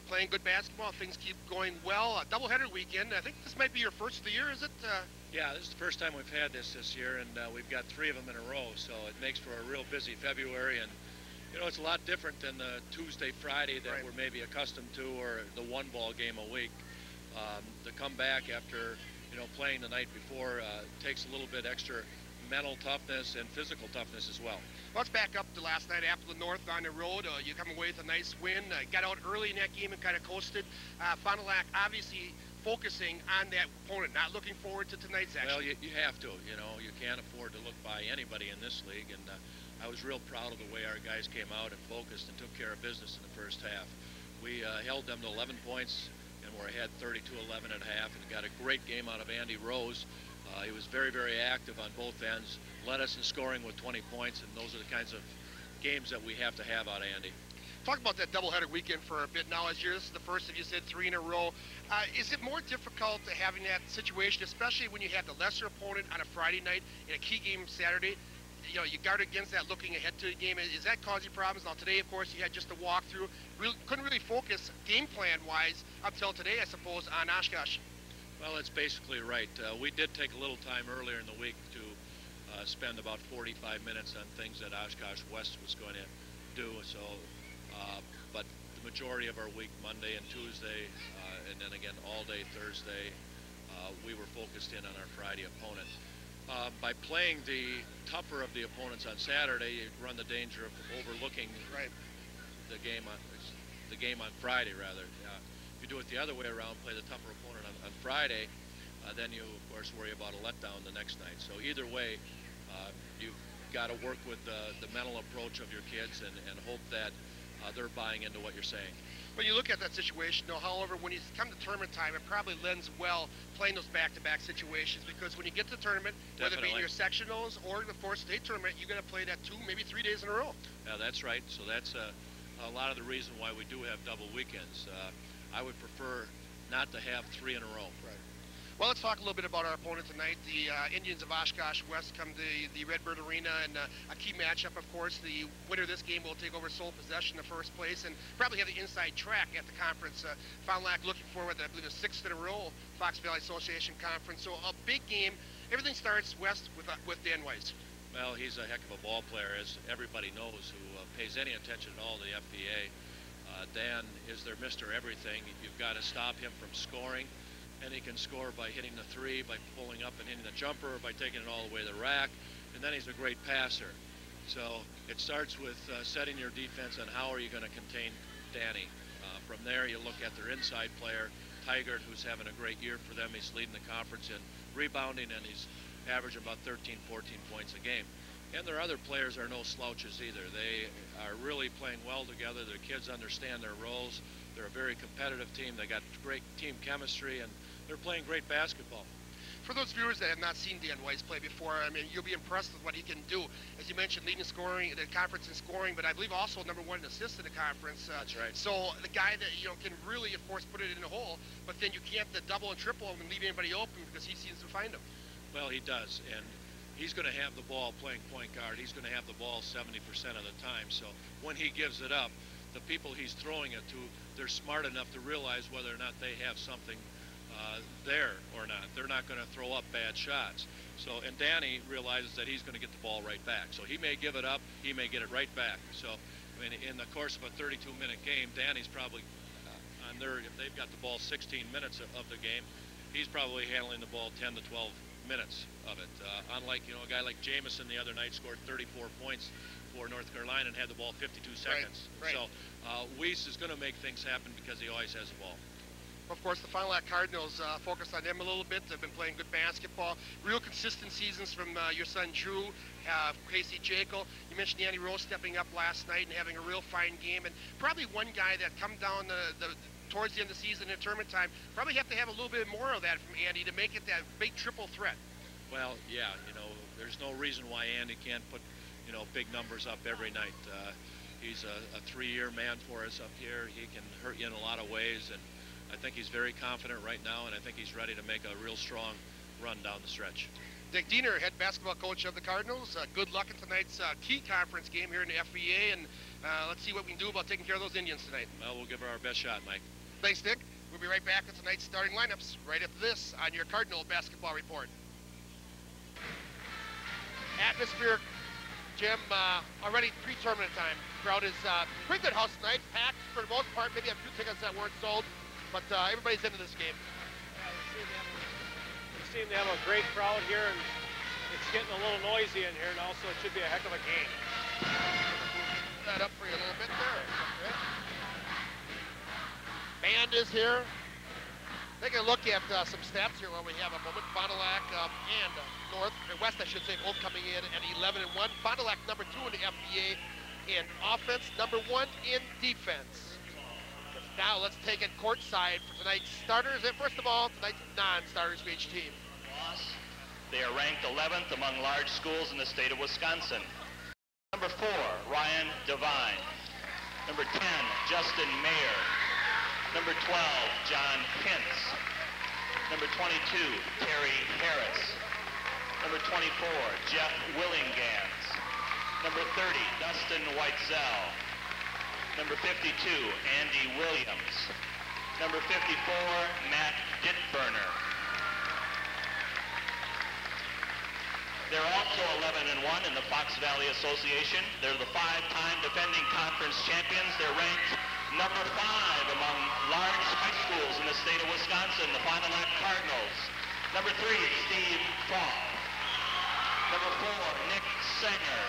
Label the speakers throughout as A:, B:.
A: playing good basketball. Things keep going well. A doubleheader weekend. I think this might be your first of the year, is it?
B: Yeah, this is the first time we've had this year, and we've got 3 of them in a row, so it makes for a real busy February. And you know, it's a lot different than the Tuesday, Friday that we're maybe accustomed to, or the one ball game a week. To come back after, you know, playing the night before takes a little bit extra mental toughness and physical toughness as well.
A: Let's back up to last night, Appleton North on the road. You come away with a nice win. Got out early in that game and kind of coasted. Fond du Lac obviously focusing on that opponent, not looking forward to tonight's action.
B: Well, you have to. You know, you can't afford to look by anybody in this league, and I was real proud of the way our guys came out and focused and took care of business in the first half. We held them to 11 points, and we're ahead 32-11 at half, and got a great game out of Andy Rose. He was very, very active on both ends, led us in scoring with 20 points, and those are the kinds of games that we have to have out of Andy.
A: Talk about that doubleheader weekend for a bit now. As this is the first, as you said, 3 in a row. Is it more difficult having that situation, especially when you have the lesser opponent on a Friday night and a key game Saturday? You know, you guard against that looking ahead to the game. Is that causing problems? Now today, of course, you had just a walkthrough. Couldn't really focus game plan-wise until today, I suppose, on Oshkosh.
B: Well, that's basically right. We did take a little time earlier in the week to spend about 45 minutes on things that Oshkosh West was going to do. So, but the majority of our week, Monday and Tuesday, and then again all day Thursday, we were focused in on our Friday opponent. By playing the tougher of the opponents on Saturday, you run the danger of overlooking the game on Friday, rather. If you do it the other way around, play the tougher opponent on Friday, then you, of course, worry about a letdown the next night. So either way, you've got to work with the mental approach of your kids and hope that they're buying into what you're saying.
A: When you look at that situation, though, however, when you come to tournament time, it probably lends well playing those back-to-back situations, because when you get to the tournament, whether it be in your sectionals or the four-state tournament, you're going to play that 2, maybe 3 days in a row.
B: Yeah, that's right. So that's a lot of the reason why we do have double weekends. I would prefer not to have 3 in a row.
A: Right. Well, let's talk a little bit about our opponent tonight. The Indians of Oshkosh West come to the Redbird Arena, and a key matchup, of course. The winner of this game will take over sole possession in the first place and probably have the inside track at the conference. Fond du Lac looking forward to, I believe, the 6th in a row Fox Valley Association Conference. So a big game. Everything starts West with Dan Weiss.
B: Well, he's a heck of a ball player, as everybody knows who pays any attention at all to the FVA. Dan is their Mr. Everything. You've got to stop him from scoring. And he can score by hitting the 3, by pulling up and hitting the jumper, or by taking it all the way to the rack. And then he's a great passer. So it starts with setting your defense on how are you going to contain Danny. From there, you look at their inside player, Tigert, who's having a great year for them. He's leading the conference in rebounding, and he's averaging about 13, 14 points a game. And their other players are no slouches either. They are really playing well together. Their kids understand their roles. They're a very competitive team. They got great team chemistry, and they're playing great basketball.
A: For those viewers that have not seen Dan Weiss play before, I mean, you'll be impressed with what he can do. As you mentioned, leading scoring, the conference in scoring, but I believe also #1 in assists in the conference.
B: That's right.
A: So the guy that, you know, can really, of course, put it in the hole, but then you can't double and triple him and leave anybody open because he seems to find them.
B: Well, he does, and he's going to have the ball playing point guard. He's going to have the ball 70% of the time. So when he gives it up, the people he's throwing it to, they're smart enough to realize whether or not they have something there or not. They're not going to throw up bad shots. So, and Danny realizes that he's going to get the ball right back. So he may give it up, he may get it right back. So, I mean, in the course of a 32-minute game, Danny's probably on their, if they've got the ball 16 minutes of the game, he's probably handling the ball 10 to 12 minutes of it. Unlike, you know, a guy like Jamison the other night scored 34 points for North Carolina and had the ball 52 seconds.
A: Right.
B: So Weiss is going to make things happen because he always has the ball.
A: Of course, the Fond du Lac Cardinals focused on them a little bit. They've been playing good basketball. Real consistent seasons from your son Drew, Casey Jekyll. You mentioned Andy Rose stepping up last night and having a real fine game. And probably one guy that come down towards the end of the season in tournament time, probably have to have a little bit more of that from Andy to make it that big triple threat.
B: Well, yeah, you know, there's no reason why Andy can't put, you know, big numbers up every night. He's a 3-year man for us up here. He can hurt you in a lot of ways, and I think he's very confident right now, and I think he's ready to make a real strong run down the stretch.
A: Dick Diener, head basketball coach of the Cardinals. Good luck in tonight's key conference game here in the FVA, and Let's see what we can do about taking care of those Indians tonight.
B: Well, we'll give her our best shot, Mike.
A: Thanks, Dick. We'll be right back with tonight's starting lineups right after this on your Cardinal Basketball Report. Atmosphere, Jim, already pre-tournament time. Crowd is pretty good house tonight, packed for the most part. Maybe a few tickets that weren't sold, but everybody's into this game.
C: Yeah, we seem to have a great crowd here, and it's getting a little noisy in here now, so it should be a heck of a game.
A: Move that up for you a little bit there. Okay. Band is here. Taking a look at some stats here while we have a moment. Fond du Lac and West, I should say, both coming in at 11-1. Fond du Lac number 2 in the FBA in offense, number 1 in defense. Now let's take it courtside for tonight's starters. And first of all, tonight's non-starters for each team.
D: They are ranked 11th among large schools in the state of Wisconsin. Number 4, Ryan Devine. Number 10, Justin Mayer. Number 12, John Pintz. Number 22, Terry Harris. Number 24, Jeff Willingans. Number 30, Dustin Whitesell. Number 52, Andy Williams. Number 54, Matt Dittburner. They're also 11-1 in the Fox Valley Association. They're the 5-time defending conference champions. They're ranked number 5 among large high schools in the state of Wisconsin, the Fond du Lac Cardinals. Number 3, Steve Falk. Number 4, Nick Sanger.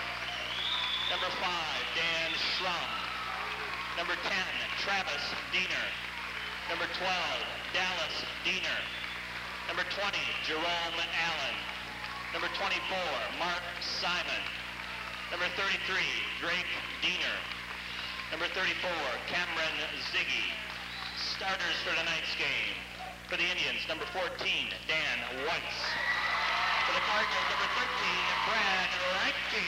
D: Number 5, Dan Schrum. Number 10, Travis Diener. Number 12, Dallas Diener. Number 20, Jerome Allen. Number 24, Mark Simon. Number 33, Drake Diener. Number 34, Cameron Ziggy. Starters for tonight's game. For the Indians, number 14, Dan Weiss. For the Cardinals, number 13, Brad Reinke.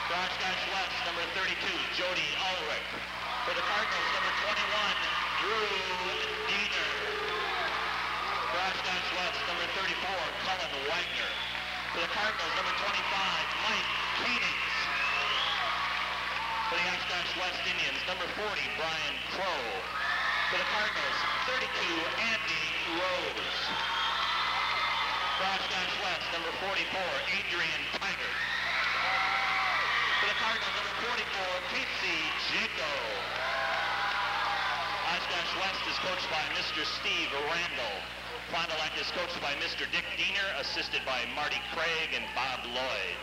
D: For Oshkosh West, number 32, Jody Ulrich. For the Cardinals, number 21, Drew Diener. For Oshkosh West, number 34, Cullen Wagner. For the Cardinals, number 25, Mike Koenigs. For the Oshkosh West Indians, number 40, Brian Crow. For the Cardinals, 32, Andy Rose. For Oshkosh West, number 44, Adrian Tiger. For the Cardinals, number 44, Casey Jaco. Oshkosh West is coached by Mr. Steve Randall. Fond du Lac is coached by Mr. Dick Diener, assisted by Marty Craig and Bob Lloyd.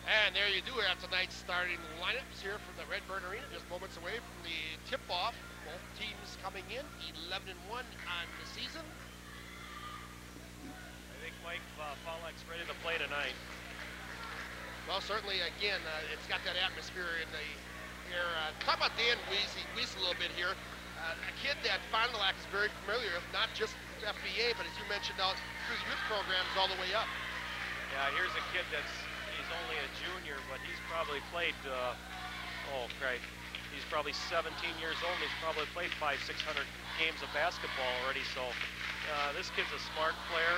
A: And there you do have tonight's starting lineups here from the Redbird Arena, just moments away from the tip-off. Both teams coming in 11-1 on the season.
C: I think Mike Fond du Lac's ready to play tonight.
A: Well, certainly, again, it's got that atmosphere in the air. Talk about Dan Weiss a little bit here. A kid that Fond du Lac is very familiar with, not just FBA, but as you mentioned, out through the youth programs all the way up.
C: Yeah, here's a kid he's only a junior, but he's probably played, he's probably 17 years old. He's probably played 500-600 games of basketball already, so this kid's a smart player.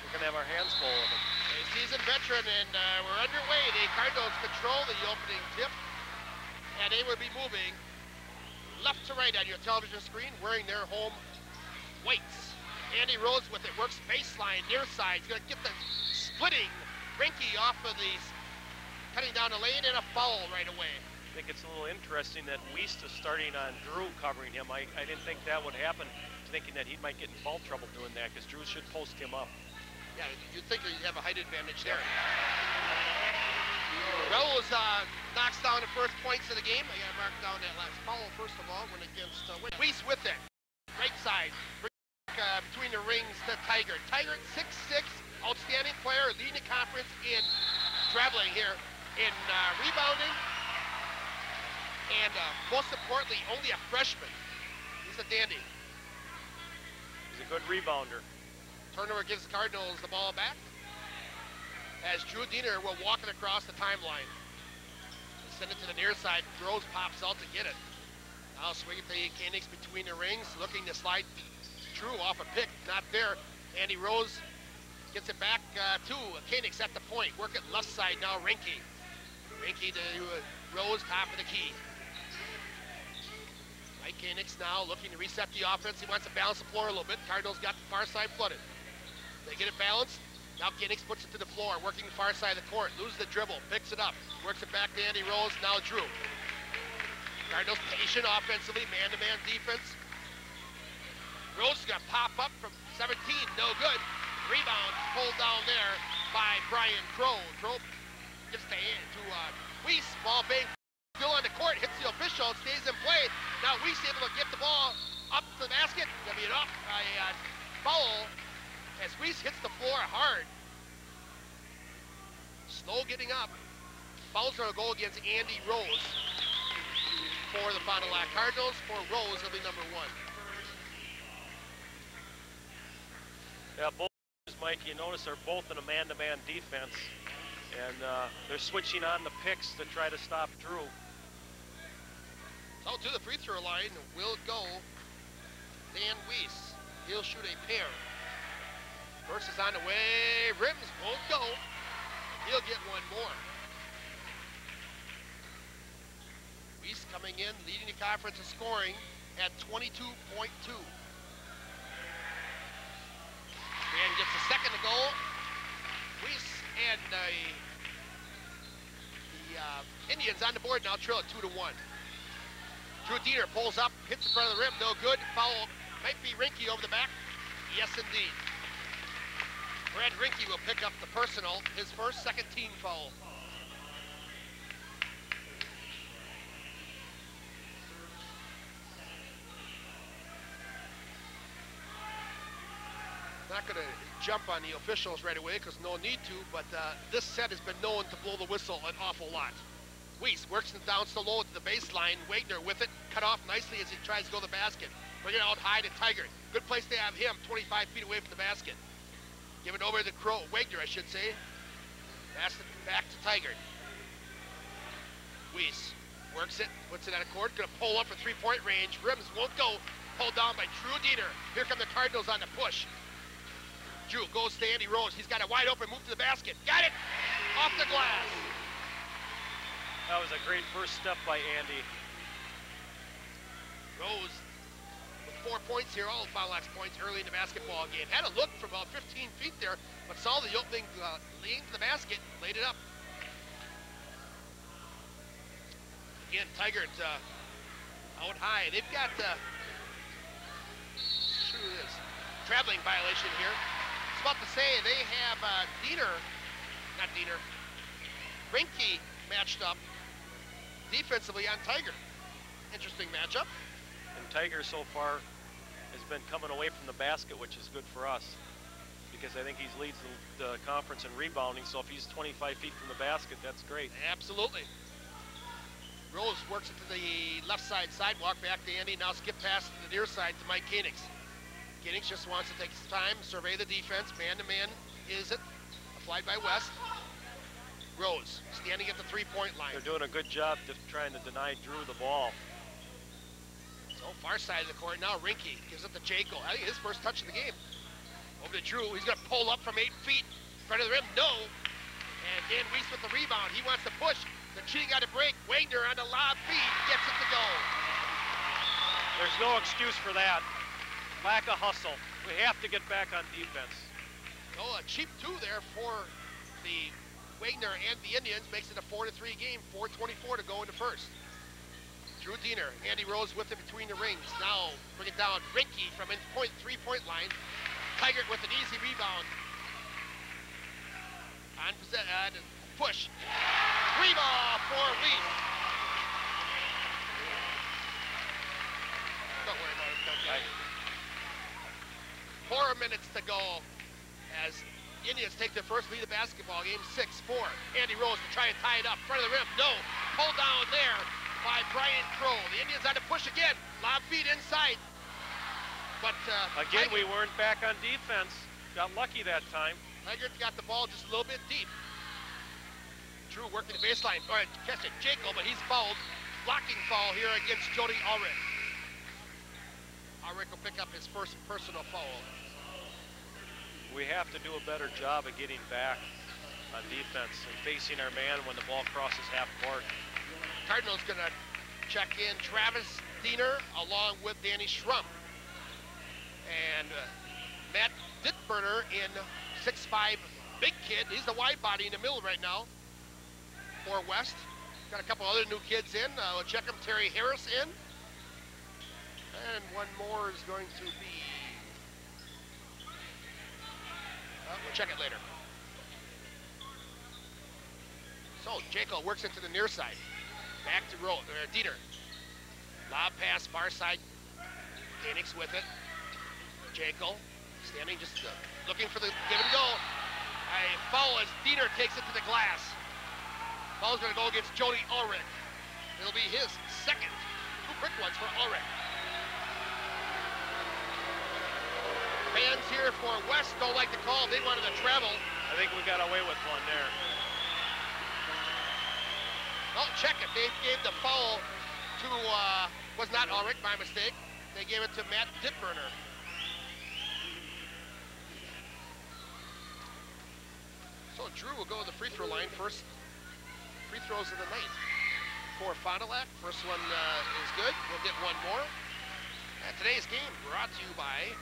C: We're going to have our hands full of him.
A: A seasoned veteran, and we're underway. The Cardinals control the opening tip, and they will be moving left to right on your television screen, wearing their home whites. Andy Rose with it, works baseline, near side. He's going to get the splitting Rinky off of the, cutting down the lane, and a foul right away.
C: I think it's a little interesting that Weist is starting on Drew covering him. I didn't think that would happen, thinking that he might get in foul trouble doing that, because Drew should post him up.
A: Yeah, you'd think you'd have a height advantage there. Rose knocks down the first points of the game. I got to mark down that last foul first of all, went against Weiss with it. Right side, between the rings to Tiger. Tiger, 6'6", outstanding player, leading the conference in traveling here, in rebounding, and most importantly, only a freshman. He's a dandy.
C: He's a good rebounder.
A: Turnover gives the Cardinals the ball back, as Drew Diener will walk it across the timeline. Send it to the near side. Rose pops out to get it. Now swing it to Koenigs between the rings, looking to slide Drew off a pick. Not there. Andy Rose Gets it back to Koenigs at the point. Work it left side now, Rinke. Rinke to Rose, top of the key. Mike Koenigs now looking to reset the offense. He wants to balance the floor a little bit. Cardinals got the far side flooded. They get it balanced. Now Koenigs puts it to the floor, working the far side of the court. Loses the dribble, picks it up, works it back to Andy Rose. Now Drew. Cardinals patient offensively, man-to-man defense. Rose is going to pop up from 17, no good. Rebound pulled down there by Brian Crow. Crow gets to Weiss. Ball bang still on the court, hits the official, stays in play. Now Weiss able to get the ball up to the basket. Going to be an foul as Weiss hits the floor hard. Slow getting up. Foul's going to go against Andy Rose for the Fond du Lac Cardinals. For Rose, it'll be number 1.
C: Yeah, both, Mike, you notice they're both in a man-to-man defense, and they're switching on the picks to try to stop Drew.
A: So to the free throw line will go Dan Weiss. He'll shoot a pair. First is on the way. Rims won't go. He'll get one more. Weiss coming in, leading the conference in scoring at 22.2. And gets the second to go. Weiss and the Indians on the board now, trail at 2-1. Drew Dieter pulls up, hits in front of the rim, no good. Foul might be Rinke over the back. Yes, indeed. Brad Rinke will pick up the personal, his first second team foul. Not going to jump on the officials right away because no need to, but this set has been known to blow the whistle an awful lot. Weiss works it down so low to the baseline. Wagner with it, cut off nicely as he tries to go to the basket. Bring it out high to Tiger. Good place to have him, 25 feet away from the basket. Give it over to Wagner, I should say. Pass it back to Tiger. Weiss works it, puts it on a court, gonna pull up for three-point range. Rims won't go. Pulled down by Drew Dieter. Here come the Cardinals on the push. Drew goes to Andy Rose. He's got a wide open move to the basket. Got it! Off the glass.
C: That was a great first step by Andy.
A: Rose with 4 points here, all Fond du Lac's points early in the basketball game. Had a look from about 15 feet there, but saw the opening leading to the basket, laid it up. Again, Tigert out high. They've got traveling violation here. I was about to say they have Rinke matched up defensively on Tiger. Interesting matchup.
C: And Tiger so far has been coming away from the basket, which is good for us because I think he leads the conference in rebounding. So if he's 25 feet from the basket, that's great.
A: Absolutely. Rose works it to the left side sidewalk, back to Andy. Now skip pass to the near side to Mike Koenigs. Koenigs just wants to take his time, survey the defense. Man-to-man is it. Applied by West. Rose standing at the three-point line.
C: They're doing a good job just trying to deny Drew the ball.
A: So far side of the court now, Rinke gives it to Jaco. I think his first touch of the game. Over to Drew. He's going to pull up from 8 feet in front of the rim. No. And Dan Weiss with the rebound. He wants to push. The cheating got a break. Wagner on the lob feed gets it to go.
C: There's no excuse for that. Lack of hustle. We have to get back on defense.
A: So a cheap 2 there for the Wagner and the Indians. Makes it a 4-3 game. 4:24 to go into first. Drew Dieter, Andy Rose with it between the rings. Now bring it down. Rinke from three-point line. Tiger with an easy rebound. On push. Three ball for Weiss. Don't worry about it. Don't get it. 4 minutes to go as the Indians take their first lead of the basketball game, 6-4. Andy Rose to try and tie it up. Front of the rim, no. Pulled down there by Brian Crow. The Indians had to push again. Lob feed inside. But
C: again, we weren't back on defense. Got lucky that time.
A: Tiger got the ball just a little bit deep. Drew working the baseline. All right, catch it, Jaco, but he's fouled. Blocking foul here against Jody Ulrich. Ulrich will pick up his first personal foul.
C: We have to do a better job of getting back on defense and facing our man when the ball crosses half court.
A: Cardinals going to check in Travis Diener along with Danny Schrum. And Matt Dittberner in 6'5", big kid. He's the wide body in the middle right now for West. Got a couple other new kids in. We'll check them. Terry Harris in. And one more is going to be... we'll check it later. So Jaco works into the near side. Back to Dieter. Lob pass, far side. Phoenix with it. Jaco standing just looking for the give and go. A foul as Dieter takes it to the glass. Foul's going to go against Jody Ulrich. It'll be his second. Two quick ones for Ulrich. Fans here for West don't like the call. They wanted to travel.
C: I think we got away with one there.
A: I'll check it. They gave the foul to, was not Ulrich by mistake. They gave it to Matt Dittberner. So Drew will go to the free throw line first. Free throws of the night for Fond du Lac. First one is good. We'll get one more. And today's game brought to you by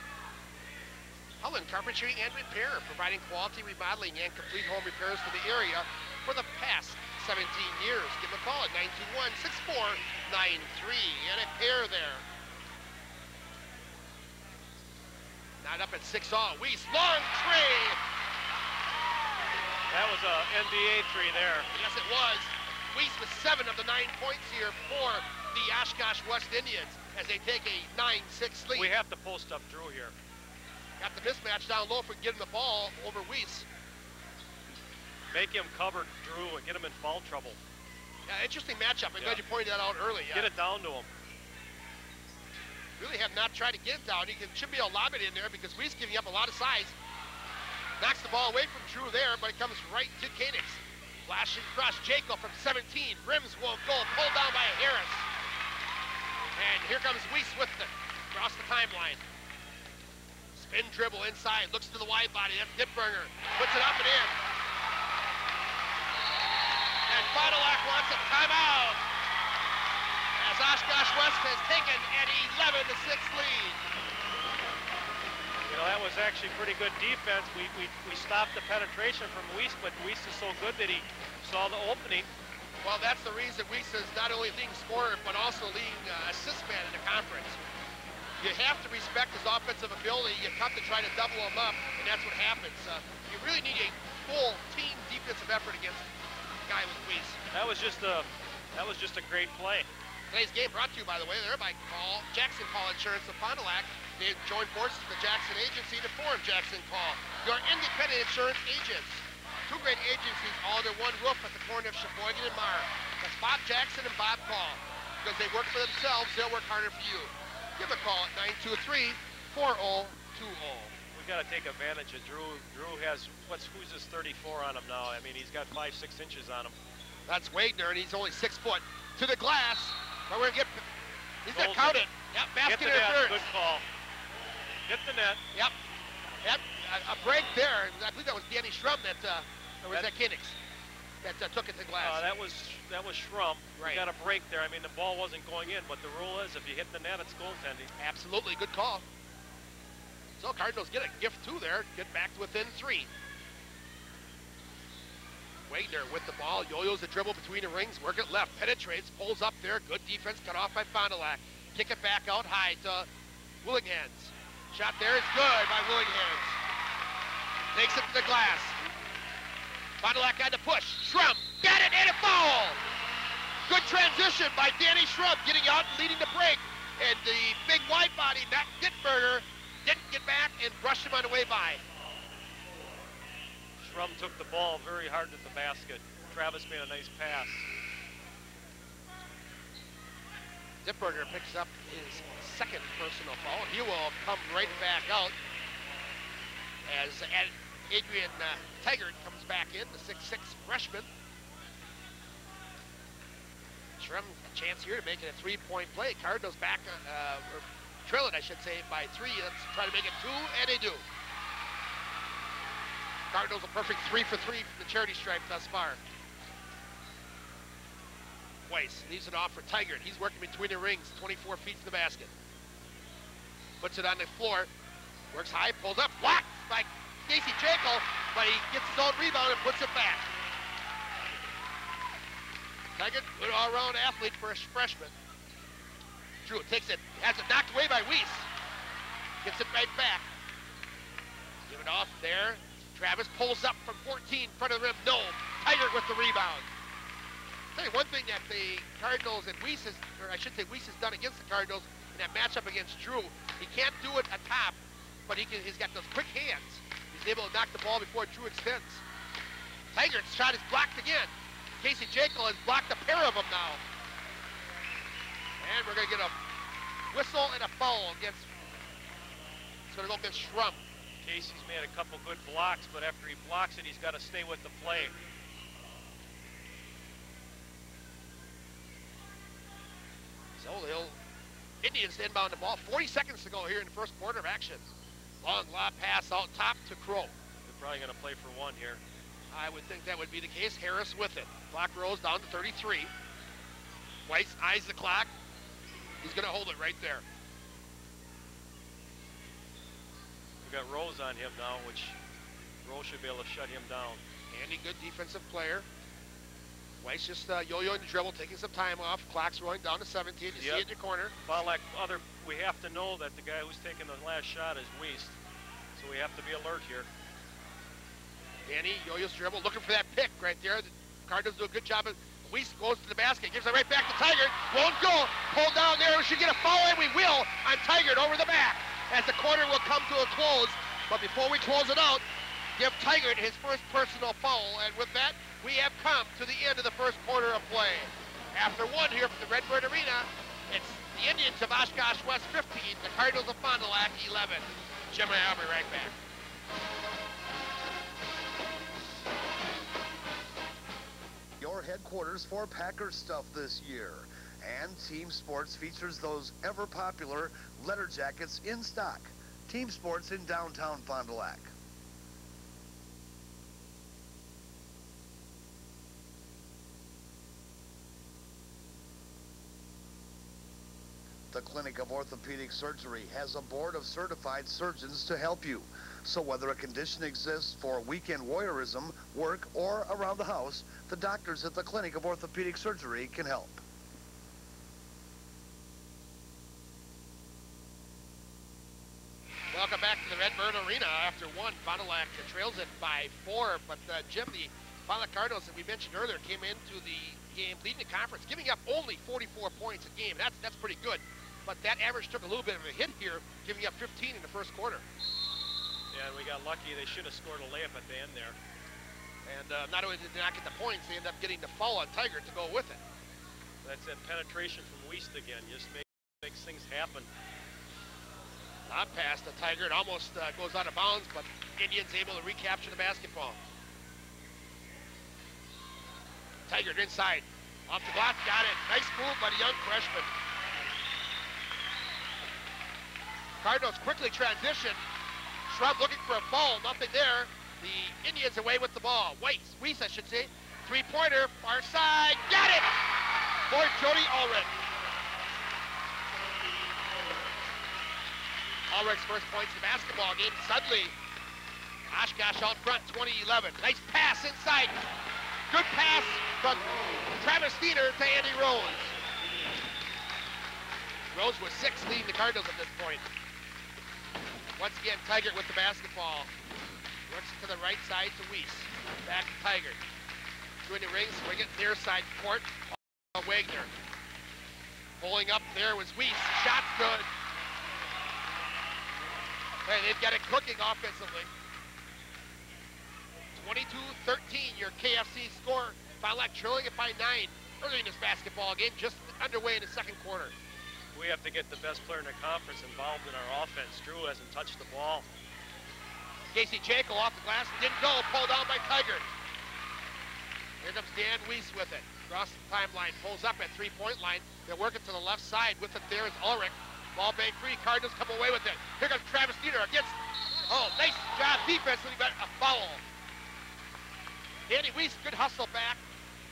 A: Holland Carpentry and Repair, providing quality remodeling and complete home repairs for the area for the past 17 years. Give them a call at 921-6493 and a pair there. Not up at 6-all. Weiss, long three.
C: That was a NBA three there.
A: Yes, it was. Weiss with 7 of the 9 points here for the Oshkosh West Indians as they take a 9-6 lead.
C: We have to post up Drew here.
A: Got the mismatch down low for getting the ball over Weiss.
C: Make him cover Drew and get him in foul trouble.
A: Yeah, interesting matchup. I'm glad you pointed that out early.
C: Get it down to him.
A: Really have not tried to get it down. Should be able to lob it in there because Weiss giving up a lot of size. Knocks the ball away from Drew there, but it comes right to Koenigx. Flashing across Jaco from 17. Rims won't go. Pulled down by Harris. And here comes Weiss with it. Across the timeline. Spin dribble inside. Looks to the wide body. That's Dittberner. Puts it up and in. And Fond du Lac wants a timeout. As Oshkosh West has taken an 11-6 lead.
C: You know, that was actually pretty good defense. We stopped the penetration from Weiss, but Weiss is so good that he saw the opening.
A: Well, that's the reason Weiss is not only leading scorer, but also leading assist man in the conference. You have to respect his offensive ability. You have to try to double him up, and that's what happens. You really need a full team defensive effort against a guy with Weiss.
C: That was just a great play.
A: Today's game brought to you, by the way, there by Jackson Call Insurance of Fond du Lac. They joined forces with the Jackson Agency to form Jackson Call, your independent insurance agents. Two great agencies all under one roof at the corner of Sheboygan and Meagher. That's Bob Jackson and Bob Call. Because they work for themselves, they'll work harder for you. Give them a call at 923-4020.
C: We got to take advantage of Drew. Drew has, who's his 34 on him now? I mean, he's got 5-6 inches on him.
A: That's Wagner, and he's only 6 foot. To the glass. But we're going to get, he's going to count it. Yep, basket interference.
C: Good call. Hit the net.
A: Yep. Yep. A break there. I believe that was Danny Schrum that, or was that Koenigx that took it to glass?
C: That was Schrum.
A: Right.
C: He got a break there. I mean, the ball wasn't going in, but the rule is if you hit the net, it's goaltending.
A: Absolutely. Good call. So Cardinals get a gift too there. Get back to within 3. Wagner with the ball. Yo-yos the dribble between the rings. Work it left. Penetrates. Pulls up there. Good defense. Cut off by Fond du Lac. Kick it back out high to Willinghans. Shot there is good by Willinghans. Takes it to the glass. Fond du Lac had to push. Schrum got it and a foul. Good transition by Danny Schrum getting out and leading the break. And the big wide body, Matt Dittberner, didn't get back and brushed him on the way by.
C: Schrum took the ball very hard at the basket. Travis made a nice pass.
A: Dittberner picks up his second personal foul. He will come right back out as Adrian Taggart comes back in, the 6'6 freshman. Schrum a chance here to make it a 3-point play. Cardinals back, or trail it, I should say, by 3. Let's try to make it 2, and they do. Cardinals a perfect 3 for 3 from the charity stripe thus far. Weiss leaves it off for Tigert. He's working between the rings, 24 feet from the basket. Puts it on the floor, works high, pulls up, blocked by Casey Jekyll, but he gets his own rebound and puts it back. Tigert, good all-around athlete for a freshman. Drew takes it, has it knocked away by Weiss. Gets it right back. Give it off there. Travis pulls up from 14 in front of the rim. No, Tigert with the rebound. I'll tell you one thing that the Cardinals and Weiss has, or I should say Weiss has done against the Cardinals in that matchup against Drew. He can't do it atop, but he's got those quick hands. He's able to knock the ball before Drew extends. Tigert's shot is blocked again. Casey Jekyll has blocked a pair of them now. And we're going to get a whistle and a foul against, it's going to go against Schrum.
C: Casey's made a couple good blocks, but after he blocks it, he's got to stay with the play.
A: So they'll Indians inbound the ball. 40 seconds to go here in the first quarter of action. Long lob pass out top to Crow.
C: They're probably going to play for one here.
A: I would think that would be the case. Harris with it. Clock rolls down to 33. Weiss eyes the clock. He's going to hold it right there.
C: We've got Rose on him now, which Rose should be able to shut him down.
A: Andy, good defensive player. Weiss just yo-yoing the dribble, taking some time off. Clock's rolling down to 17. You see it in the corner.
C: Well, like we have to know that the guy who's taking the last shot is Weiss. So we have to be alert here.
A: Danny yo-yo's dribble, looking for that pick right there. The Cardinals do a good job. Weiss goes to the basket, gives it right back to Tigert. Won't go. Pulled down there. We should get a foul, and we will on Tigert over the back as the quarter will come to a close. But before we close it out, give Tigert his first personal foul. And with that, we have come to the end of the first quarter of play. After one here from the Redbird Arena, it's the Indians of Oshkosh West 15, the Cardinals of Fond du Lac 11. Jim and I will be right back.
E: Your headquarters for Packer stuff this year. And Team Sports features those ever-popular letter jackets in stock. Team Sports in downtown Fond du Lac. The Clinic of Orthopedic Surgery has a board of certified surgeons to help you. So whether a condition exists for weekend voyeurism, work, or around the house, the doctors at the Clinic of Orthopedic Surgery can help.
A: Welcome back to the Redbird Arena after one. Fond du Lac trails it by 4, but Jim, the Fond du Lac Cardinals that we mentioned earlier came into the game leading the conference, giving up only 44 points a game. That's pretty good, but that average took a little bit of a hit here, giving up 15 in the first quarter.
C: Yeah, we got lucky. They should have scored a layup at the end there.
A: And not only did they not get the points, they ended up getting the foul on Tigert to go with it.
C: That's that penetration from Weiss again. Just makes things happen.
A: Lob pass to Tigert, almost goes out of bounds, but Indians able to recapture the basketball. Tigert inside, off the block, got it. Nice move by the young freshman. Cardinals quickly transition. Shrub looking for a foul, nothing there. The Indians away with the ball. Weiss, I should say. Three-pointer, far side, got it! For Jody Ulrich. Ulrich's first points in the basketball game. Suddenly, Oshkosh out front, 20-11. Nice pass inside. Good pass from Travis Steiner to Andy Rose. Rose was 6, leading the Cardinals at this point. Once again, Tigert with the basketball. Works to the right side to Weiss. Back to Tigert. Doing the rings, swing it near side court. Wagner. Pulling up there was Weiss. Shot's good. Hey, they've got it cooking offensively. 22-13, your KFC score. Fond du Lac trailing it by 9 early in this basketball game, just underway in the second quarter.
C: We have to get the best player in the conference involved in our offense. Drew hasn't touched the ball.
A: Casey Jekyll off the glass, didn't go, pulled down by Tigert. Here comes Dan Weiss with it. Across the timeline, pulls up at three-point line. They're working to the left side. With it there is Ulrich. Ball bank free, Cardinals come away with it. Here comes Travis Steiner against, nice job defensively, but a foul Andy Weiss, good hustle back,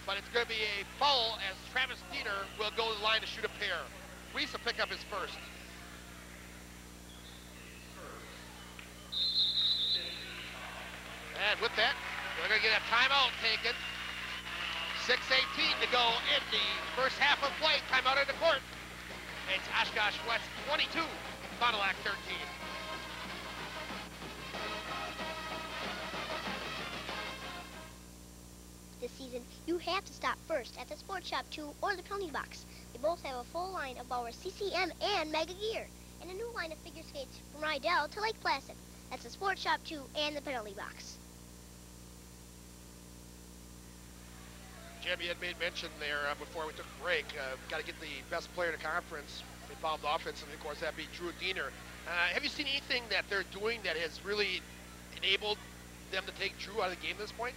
A: but it's going to be a foul as Travis Diener will go to the line to shoot a pair. Weiss will pick up his first. And with that, we're going to get a timeout taken. 6:18 to go in the first half of play. Timeout in the court. It's Oshkosh West 22, Fond du Lac 13.
F: This season, you have to stop first at the Sports Shop 2 or the Penalty Box. They both have a full line of Bauer CCM and Mega Gear, and a new line of figure skates from Rydell to Lake Placid. That's the Sports Shop 2 and the Penalty Box.
A: Jim, you had made mention there before we took a break. Got to get the best player in the conference involved offensively. Of course, that'd be Drew Diener. Have you seen anything that they're doing that has really enabled them to take Drew out of the game at this point?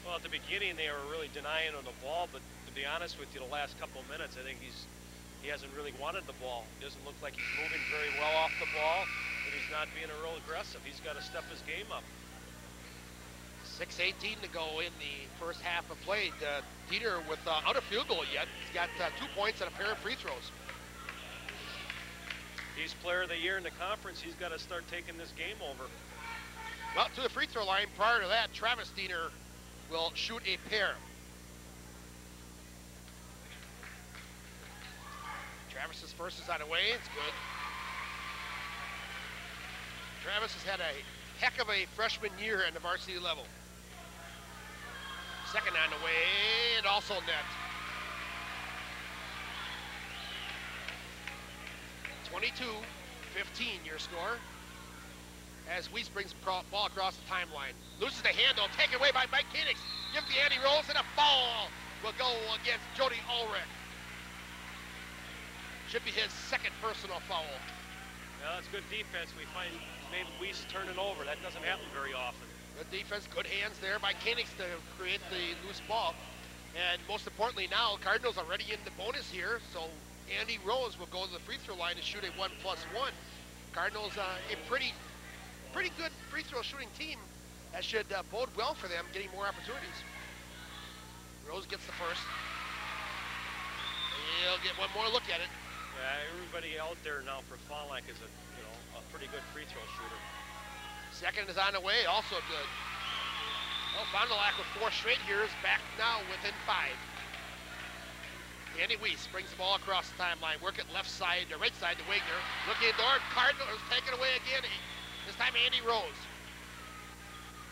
C: Well, at the beginning, they were really denying on the ball, but to be honest with you, the last couple of minutes, I think he hasn't really wanted the ball. It doesn't look like he's moving very well off the ball, and he's not being a real aggressive. He's got to step his game up.
A: 6:18 to go in the first half of play. Diener without a field goal yet. He's got 2 points and a pair of free throws.
C: He's player of the year in the conference. He's got to start taking this game over.
A: Well, to the free throw line. Prior to that, Travis Diener will shoot a pair. Travis's first is on the way. It's good. Travis has had a heck of a freshman year at the varsity level. Second on the way, and also net. 22-15 your score. As Weiss brings the ball across the timeline. Loses the handle, taken away by Mike Koenigs. Give the Andy Rose, and a foul will go against Jody Ulrich. Should be his second personal foul.
C: Yeah, that's good defense. We find maybe Weiss turning over. That doesn't happen very often.
A: Good defense, good hands there by Koenigs to create the loose ball. And most importantly now, Cardinals already in the bonus here, so Andy Rose will go to the free throw line to shoot a 1+1. Cardinals a pretty good free throw shooting team. That should bode well for them getting more opportunities. Rose gets the first. He'll get one more look at it.
C: Yeah, everybody out there now for Fond du Lac is a pretty good free throw shooter.
A: Second is on the way, also good. Well, Fond du Lac with 4 straight here is back now within 5. Andy Weiss brings the ball across the timeline. Work it left side, or right side to Wagner. Looking at the door, Cardinals taken away again. This time Andy Rose.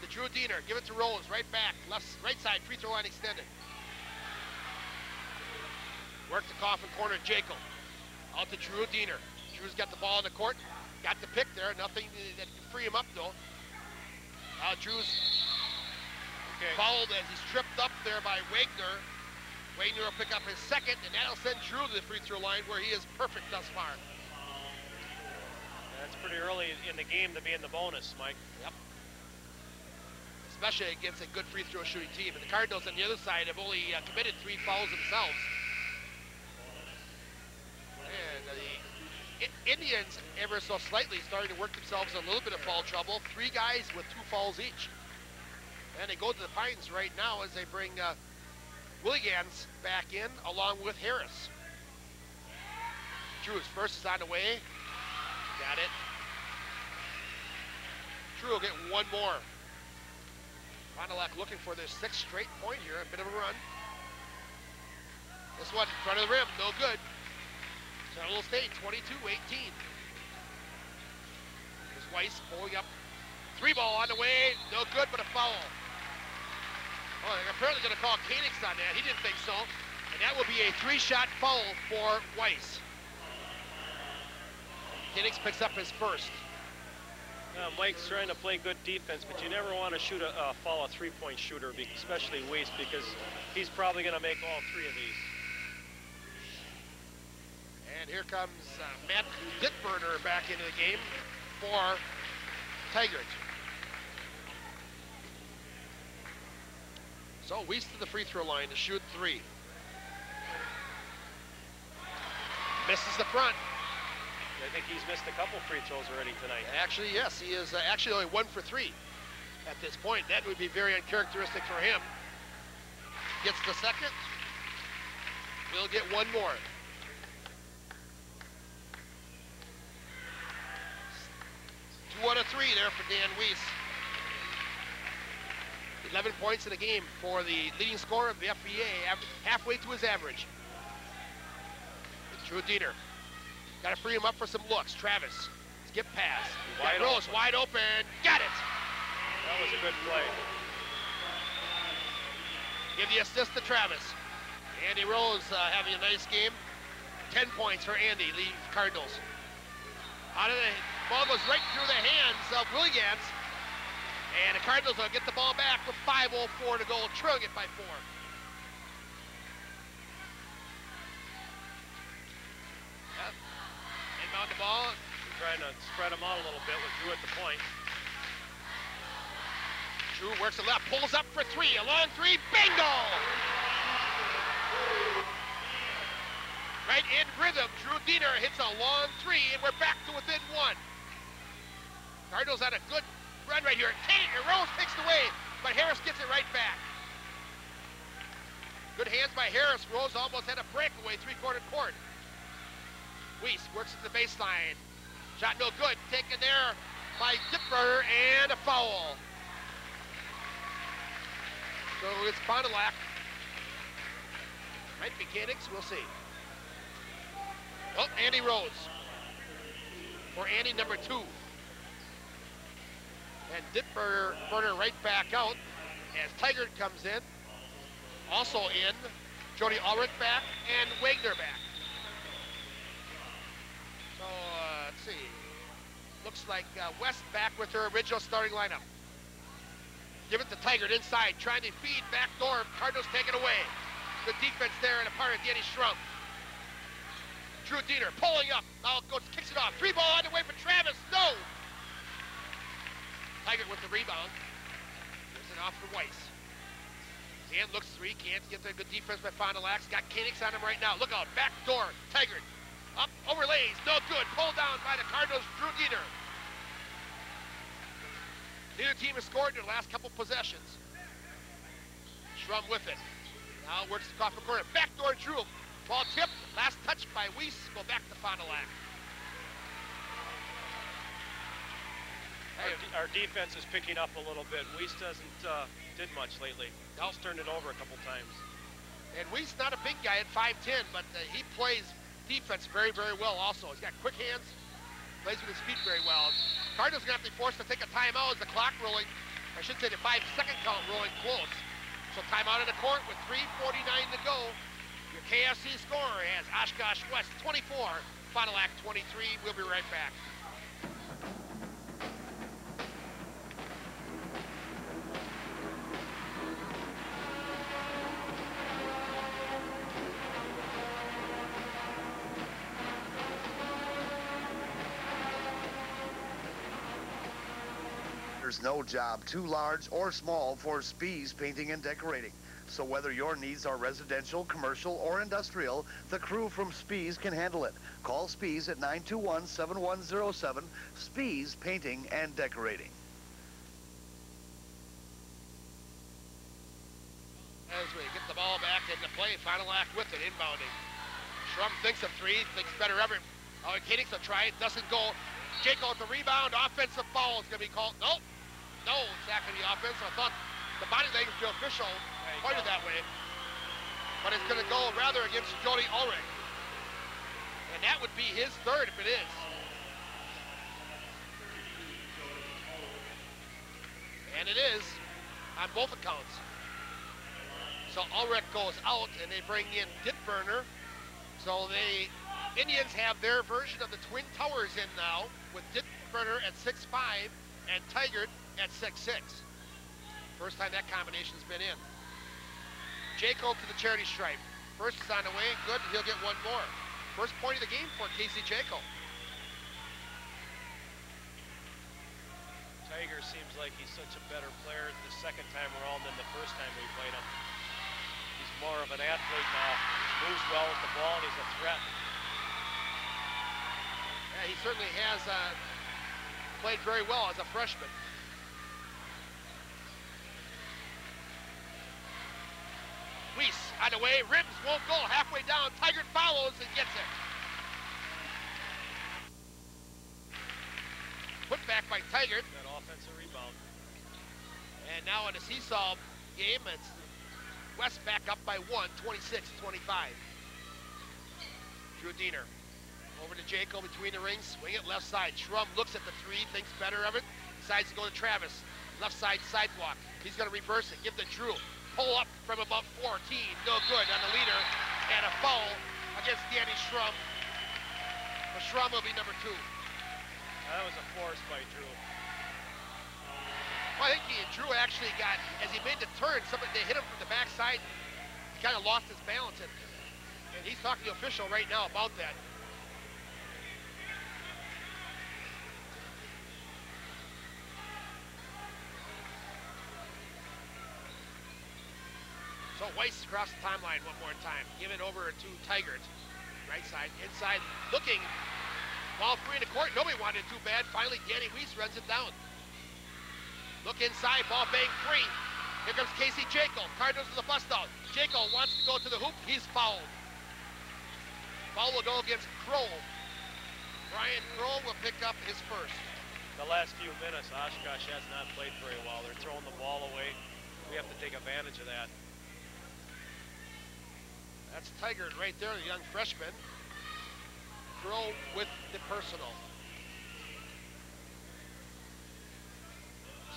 A: To Drew Diener, give it to Rose, right back, right side, free throw line extended. Work the coffin corner, Jacob. Out to Drew Diener. Drew's got the ball in the court, got the pick there, nothing that can free him up though. Drew's fouled as he's tripped up there by Wagner. Wagner will pick up his second, and that'll send Drew to the free throw line where he is perfect thus far.
C: That's pretty early in the game to be in the bonus, Mike.
A: Yep. Especially against a good free throw shooting team. And the Cardinals on the other side have only committed 3 fouls themselves. And the Indians, ever so slightly, starting to work themselves in a little bit of foul trouble. 3 guys with 2 fouls each. And they go to the Pines right now as they bring Willigans back in along with Harris. Drew's first is on the way. Got it. Drew will get one more. Fond du Lac looking for their 6th straight point here. A bit of a run. This one in front of the rim, no good. Central State, 22-18. There's Weiss pulling up. 3 ball on the way, no good, but a foul. Oh, they're apparently going to call Koenigs on that. He didn't think so. And that will be a 3-shot foul for Weiss. Koenigs picks up his first.
C: Mike's trying to play good defense, but you never want to shoot foul a 3-point shooter, especially Weiss, because he's probably going to make all 3 of these.
A: And here comes Matt Dittberner back into the game for Tigers. So Weiss to the free throw line to shoot 3. Misses the front.
C: I think he's missed a couple free throws already tonight.
A: Actually, yes, he is actually only 1 for 3 at this point. That would be very uncharacteristic for him. gets the second. We'll get one more. Two out of three there for Dan Weiss. 11 points in the game for the leading scorer of the FBA, halfway to his average. Drew Diener. Got to free him up for some looks. Travis, skip pass. Rose wide open. Got it.
C: That was a good play.
A: Give the assist to Travis. Andy Rose having a nice game. 10 points for Andy, lead Cardinals. Out of the ball goes right through the hands of Williams. And the Cardinals will get the ball back with 5:04 to go, trailing it by 4. Yep. Inbound the ball.
C: Trying to spread them out a little bit with Drew at the point.
A: Drew works the left, pulls up for 3, a long 3, bingo! Right in rhythm, Drew Diener hits a long 3, and we're back to within 1. Cardinals had a good run right here. Rose takes it away, but Harris gets it right back. Good hands by Harris. Rose almost had a breakaway, three-quarter court. Weiss works at the baseline. Shot no good. Taken there by Dipper, and a foul. So it's Fondulac. Might be Mechanics, we'll see. Oh, Andy Rose. For Andy, number 2. And Dipper right back out as Tigert comes in. Also in, Jody Ulrich back, and Wagner back. So, let's see. Looks like West back with her original starting lineup. Give it to Tigert inside, trying to feed back door. Cardinals take it away. Good defense there and a part of Danny Schrum. Drew Diener pulling up. Now goes, kicks it off. 3 ball on the way for Travis. No! Tigert with the rebound. Gives it off for Weiss. Dan looks 3, can't get there. Good defense by Fondulac. Got Koenigs on him right now. Look out, back door. Tigert up, overlays, no good. Pulled down by the Cardinals, Drew Diener. Neither team has scored in their last couple possessions. Schrum with it. Now works the coffin corner. Back door, Drew. Ball tipped. Last touch by Weiss. Go back to Fondulac.
C: Our defense is picking up a little bit. Weiss hasn't did much lately. He's turned it over a couple times.
A: And Weiss not a big guy at 5'10", but he plays defense very, very well also. He's got quick hands, plays with his feet very well. Cardinals are going to have to be forced to take a timeout as the clock rolling. I should say the 5-second count rolling close. So timeout in the court with 3:49 to go. Your KFC score has Oshkosh West 24, Fondulac 23. We'll be right back.
E: There's no job too large or small for Spies Painting and Decorating. So whether your needs are residential, commercial, or industrial, the crew from Spies can handle it. Call Spies at 921-7107, Spies Painting and Decorating.
A: As we get the ball back into play, Fondulac with it, inbounding. Schrum thinks of 3, thinks better ever. Koenigs will try it, doesn't go. Jaco with the rebound, offensive foul is going to be called. Nope. No, it's not going to be offensive. I thought the body language to official pointed that way. But it's going to go rather against Jody Ulrich. And that would be his 3rd if it is. And it is on both accounts. So Ulrich goes out and they bring in Ditburner. So the Indians have their version of the Twin Towers in now with Ditburner at 6'5" and Tigert at 6'6". First time that combination's been in. Jaco to the charity stripe. First is on the way, good, he'll get one more. First point of the game for Casey Jaco.
C: Tiger seems like he's such a better player the second time around than the first time we played him. He's more of an athlete now. He moves well with the ball and he's a threat.
A: Yeah, he certainly has played very well as a freshman. On the way, rims, won't go. Halfway down, Tigert follows and gets it. Put back by Tigert.
C: That offensive rebound.
A: And now in a seesaw game, it's West back up by 1, 26-25. Drew Diener. Over to Jaco between the rings. Swing it left side. Schrum looks at the three, thinks better of it. Decides to go to Travis. Left side sidewalk. He's going to reverse it. Give to Drew. Pull up from about 14. No good on the leader. And a foul against Danny Schrum. But Schrum will be number 2.
C: That was a force by Drew.
A: Well, I think Drew actually got, as he made the turn, they hit him from the backside. He kind of lost his balance. And he's talking to the official right now about that. So Weiss across the timeline one more time. Give it over to Tigert. Right side, inside, looking. Ball free in the court. Nobody wanted it too bad. Finally, Danny Weiss runs it down. Look inside. Ball bang free. Here comes Casey Jaco. Cardinals to the bust out. Jaco wants to go to the hoop. He's fouled. Foul will go against Kroll. Brian Kroll will pick up his first.
C: The last few minutes, Oshkosh has not played very well. They're throwing the ball away. We have to take advantage of that.
A: That's Tigert right there, the young freshman. Kroll with the personal.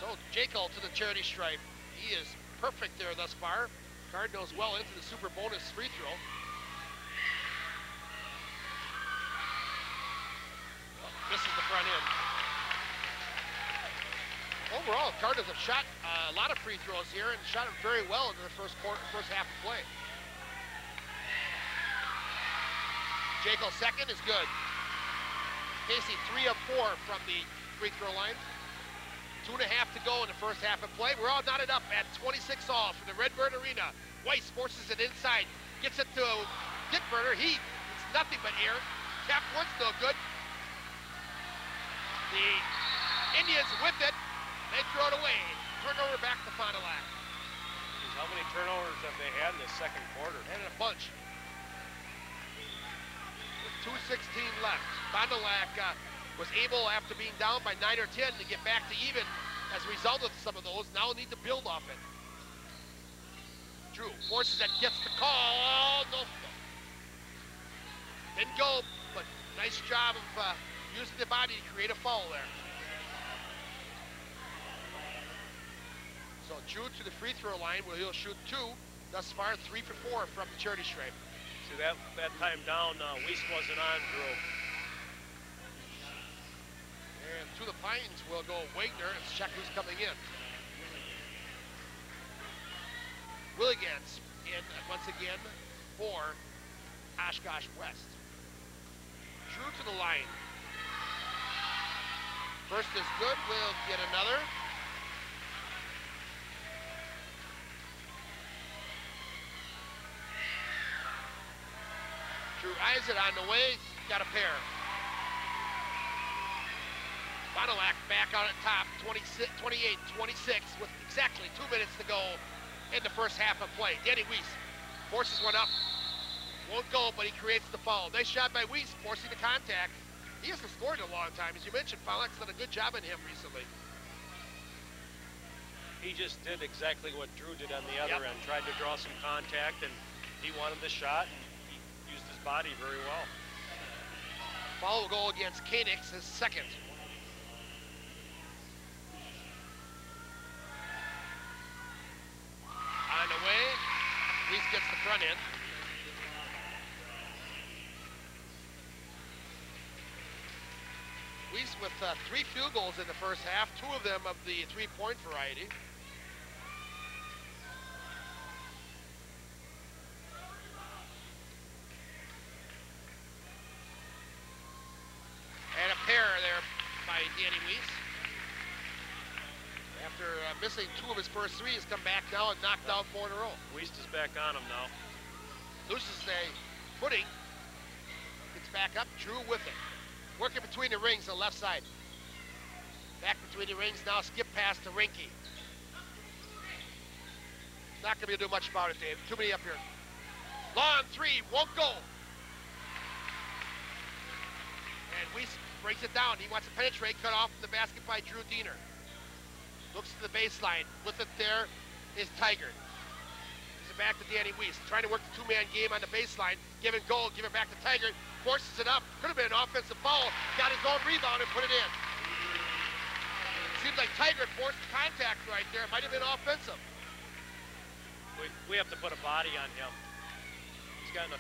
A: So Jaco to the charity stripe. He is perfect there thus far. Cardinals well into the super bonus free throw. Misses the front end. Overall, Cardinals have shot a lot of free throws here and shot them very well in the first half of play. Jaco second is good. Casey 3 of 4 from the free throw line. 2.5 to go in the first half of play. We're all knotted up at 26 all from the Redbird Arena. Weiss forces it inside, gets it to Dickburner. It's nothing but air. Tap one's no good. The Indians with it. They throw it away. Turnover back to Fond du Lac.
C: How many turnovers have they had in the second quarter?
A: And a bunch. 2:16 left. Fond du Lac was able, after being down by 9 or 10, to get back to even as a result of some of those. Now need to build off it. Drew forces it, gets the call. Oh, no. Didn't go, but nice job of using the body to create a foul there. So Drew to the free throw line where he'll shoot 2. Thus far, 3 for 4 from the charity stripe.
C: See, that time down, Weiss wasn't on Drew.
A: And to the Pines will go Wagner. Let's check who's coming in. Willigans in once again for Oshkosh West. Drew to the line. First is good. We'll get another. Drew eyes it on the way. Got a pair. Fond du Lac back out at top, 28-26 with exactly 2 minutes to go in the first half of play. Danny Weiss forces one up. Won't go, but he creates the foul. Nice shot by Weiss, forcing the contact. He hasn't scored in a long time. As you mentioned, Fond du Lac's done a good job on him recently.
C: He just did exactly what Drew did on the other end. Tried to draw some contact, and he wanted the shot, and he used his body very well.
A: Foul will go against Koenigs, his second. On the way, Weiss gets the front end. Weiss with 3 field goals in the first half, 2 of them of the 3-point variety. And a pair there by Danny Weiss. After missing 2 of his first 3, he's come back now and knocked out 4 in a row.
C: Weiss is back on him now.
A: Loses the footing. Gets back up. Drew with it. Working between the rings on the left side. Back between the rings now. Skip pass to Rinke. Not going to be able to do much about it, Dave. Too many up here. Long three, won't go. And Weiss brings it down. He wants to penetrate, cut off the basket by Drew Diener. Looks to the baseline. With it there is Tiger. Gives it back to Danny Weiss. Trying to work the two-man game on the baseline. Give and go, give it back to Tiger. Forces it up. Could have been an offensive foul. Got his own rebound and put it in. Seems like Tiger forced contact right there. Might have been offensive.
C: We have to put a body on him. He's gotten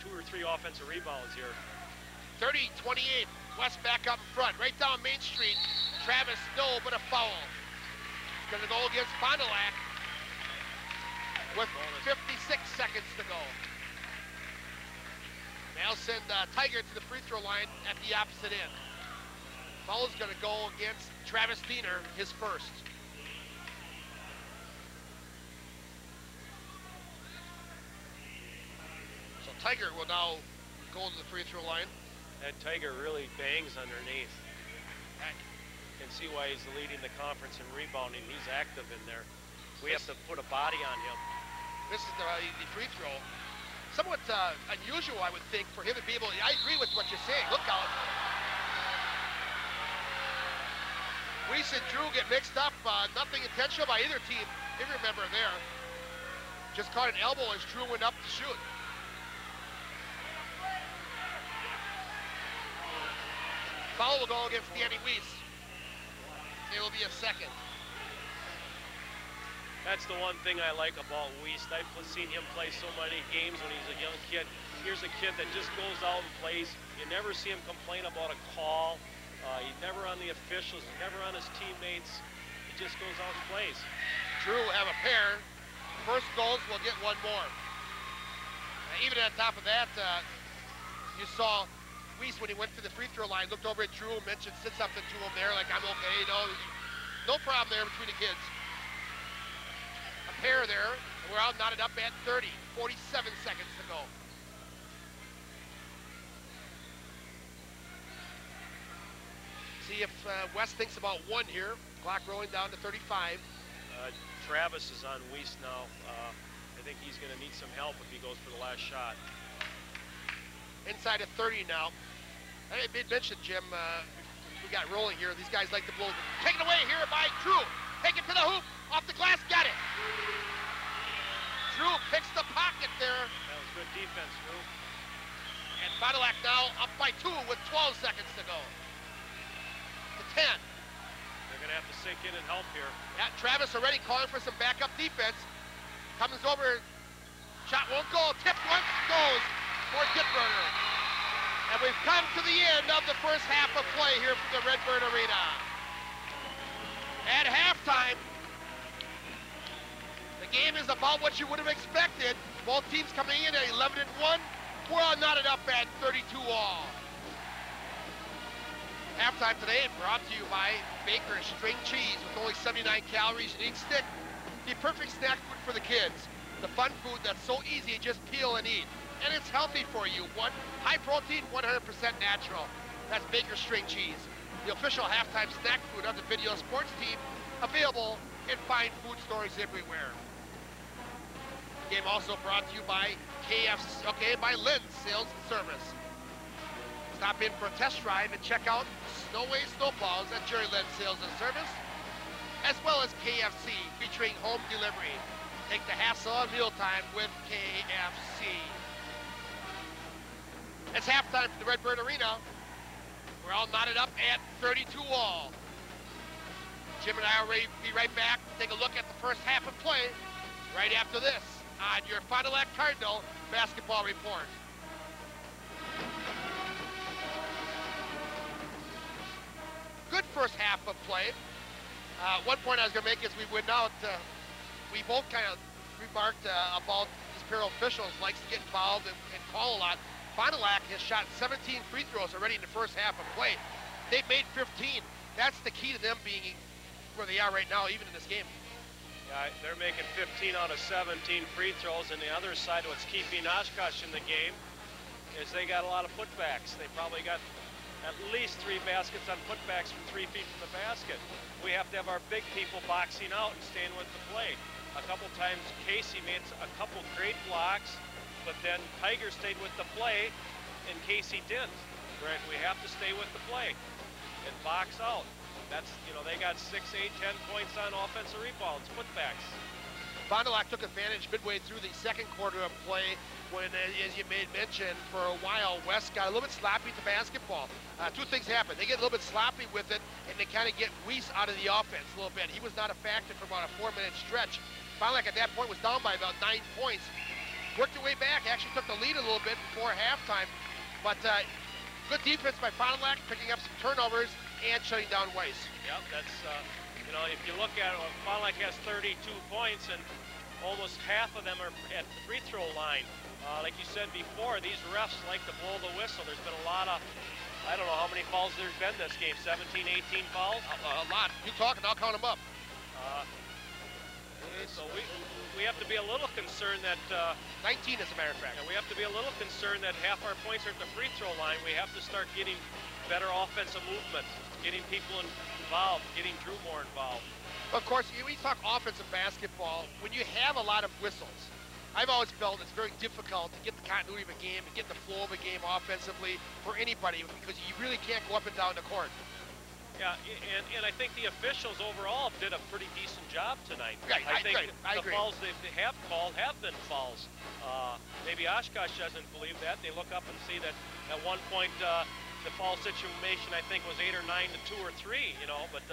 C: 2 or 3 offensive rebounds here.
A: 30-28. West back up in front. Right down Main Street. Travis, no, but a foul. Going to go against Fond du Lac with 56 seconds to go. Now send Tiger to the free throw line at the opposite end. Foul is going to go against Travis Diener, his first. So Tiger will now go to the free throw line.
C: That Tiger really bangs underneath. You can see why he's leading the conference in rebounding. He's active in there. We have to put a body on him.
A: This is the free throw. Somewhat unusual, I would think, for him to be able to, I agree with what you're saying. Look out. Weiss and Drew get mixed up. Nothing intentional by either team. If you remember there. Just caught an elbow as Drew went up to shoot. Foul will go against Danny Weiss. It will be a second.
C: That's the one thing I like about Weiss. I've seen him play so many games when he's a young kid. Here's a kid that just goes out and plays. You never see him complain about a call. He's never on the officials. He's never on his teammates. He just goes out and plays.
A: Drew will have a pair. First goals will get one more. Even on top of that, you saw Weiss, when he went to the free throw line, looked over at Drew and said something to him there, like, I'm okay, no problem there between the kids. A pair there, and we're out knotted up at 30, 47 seconds to go. See if West thinks about one here. Clock rolling down to 35.
C: Travis is on Weiss now. I think he's going to need some help if he goes for the last shot.
A: Inside of 30 now. I did mention, Jim, we got rolling here. These guys like to blow. Taken away here by Drew. Take it to the hoop. Off the glass. Got it. Drew picks the pocket there.
C: That was good defense, Drew.
A: And Fond du Lac now up by 2 with 12 seconds to go. To 10.
C: They're going to have to sink in and help here.
A: Yeah, Travis already calling for some backup defense. Comes over. Shot won't go. Tipped once. Goes for Ditburger. And we've come to the end of the first half of play here from the Redbird Arena. At halftime, the game is about what you would have expected. Both teams coming in at 11-1. We're all knotted up at 32 all. Halftime today brought to you by Baker's String Cheese with only 79 calories in each stick. The perfect snack food for the kids. The fun food that's so easy, just peel and eat. And it's healthy for you. High protein, 100% natural. That's Baker's String Cheese, the official halftime snack food of the Video Sports team, available in fine food stores everywhere. The game also brought to you by by Lynn's Sales and Service. Stop in for a test drive and check out Snowway Snowplows at Jerry Lynn's Sales and Service, as well as KFC, featuring home delivery. Take the hassle of mealtime with KFC. It's halftime for the Redbird Arena. We're all knotted up at 32 all. Jim and I will be right back to take a look at the first half of play right after this on your Fond du Lac Cardinal Basketball Report. Good first half of play. One point I was going to make is we went out, we both kind of remarked about these pair of officials likes to get involved and call a lot. Fond du Lac has shot 17 free throws already in the first half of play. They've made 15. That's the key to them being where they are right now, even in this game.
C: Yeah, they're making 15 out of 17 free throws, and the other side, what's keeping Oshkosh in the game is they got a lot of putbacks. They probably got at least 3 baskets on putbacks from 3 feet from the basket. We have to have our big people boxing out and staying with the play. A couple times Casey made a couple great blocks, but then Tiger stayed with the play in case he didn't. Right? We have to stay with the play and box out. That's, you know, they got 6, 8, 10 points on offensive rebounds, putbacks.
A: Fond du Lac took advantage midway through the second quarter of play when, as you made mention, for a while, West got a little bit sloppy at the basketball. Two things happened. They get a little bit sloppy with it, and they kind of get Weiss out of the offense a little bit. He was not a factor for about a 4-minute stretch. Fond du Lac at that point was down by about 9 points. Worked their way back, actually took the lead a little bit before halftime. But good defense by Fond du Lac, picking up some turnovers and shutting down Weiss.
C: Yep, that's, you know, if you look at it, Fond du Lac has 32 points, and almost half of them are at the free throw line. Like you said before, these refs like to blow the whistle. There's been a lot of, I don't know how many fouls there's been this game, 17, 18 fouls?
A: A lot. You talk and I'll count them up.
C: So we have to be a little concerned that...
A: 19 as a matter of fact.
C: We have to be a little concerned that half our points are at the free throw line. We have to start getting better offensive movement, getting people involved, getting Drew more involved.
A: Of course, we talk offensive basketball. When you have a lot of whistles, I've always felt it's very difficult to get the continuity of a game and get the flow of a game offensively for anybody because you really can't go up and down the court.
C: Yeah, and I think the officials overall did a pretty decent job tonight.
A: Right,
C: I think
A: I
C: the
A: agree.
C: fouls they have called have been fouls. Maybe Oshkosh doesn't believe that. They look up and see that at one point the foul situation I think was 8 or 9 to 2 or 3, you know, but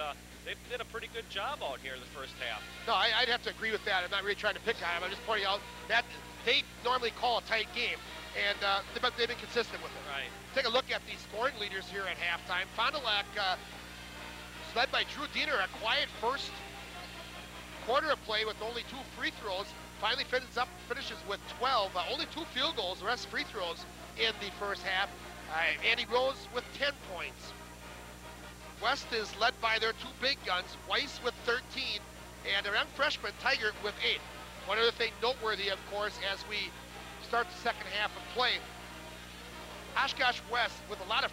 C: they did a pretty good job out here in the first half.
A: No, I'd have to agree with that. I'm not really trying to pick on them. I'm just pointing out that they normally call a tight game, and but they've been consistent with it.
C: Right.
A: Take a look at the scoring leaders here at halftime. Fond du Lac is led by Drew Diener, a quiet first quarter of play with only 2 free throws. Finally finishes with 12. Only 2 field goals, the rest free throws in the first half. Andy Rose with 10 points. West is led by their 2 big guns, Weiss with 13, and their young freshman, Tiger, with 8. One other thing noteworthy, of course, as we start the second half of play, Oshkosh West, with a lot of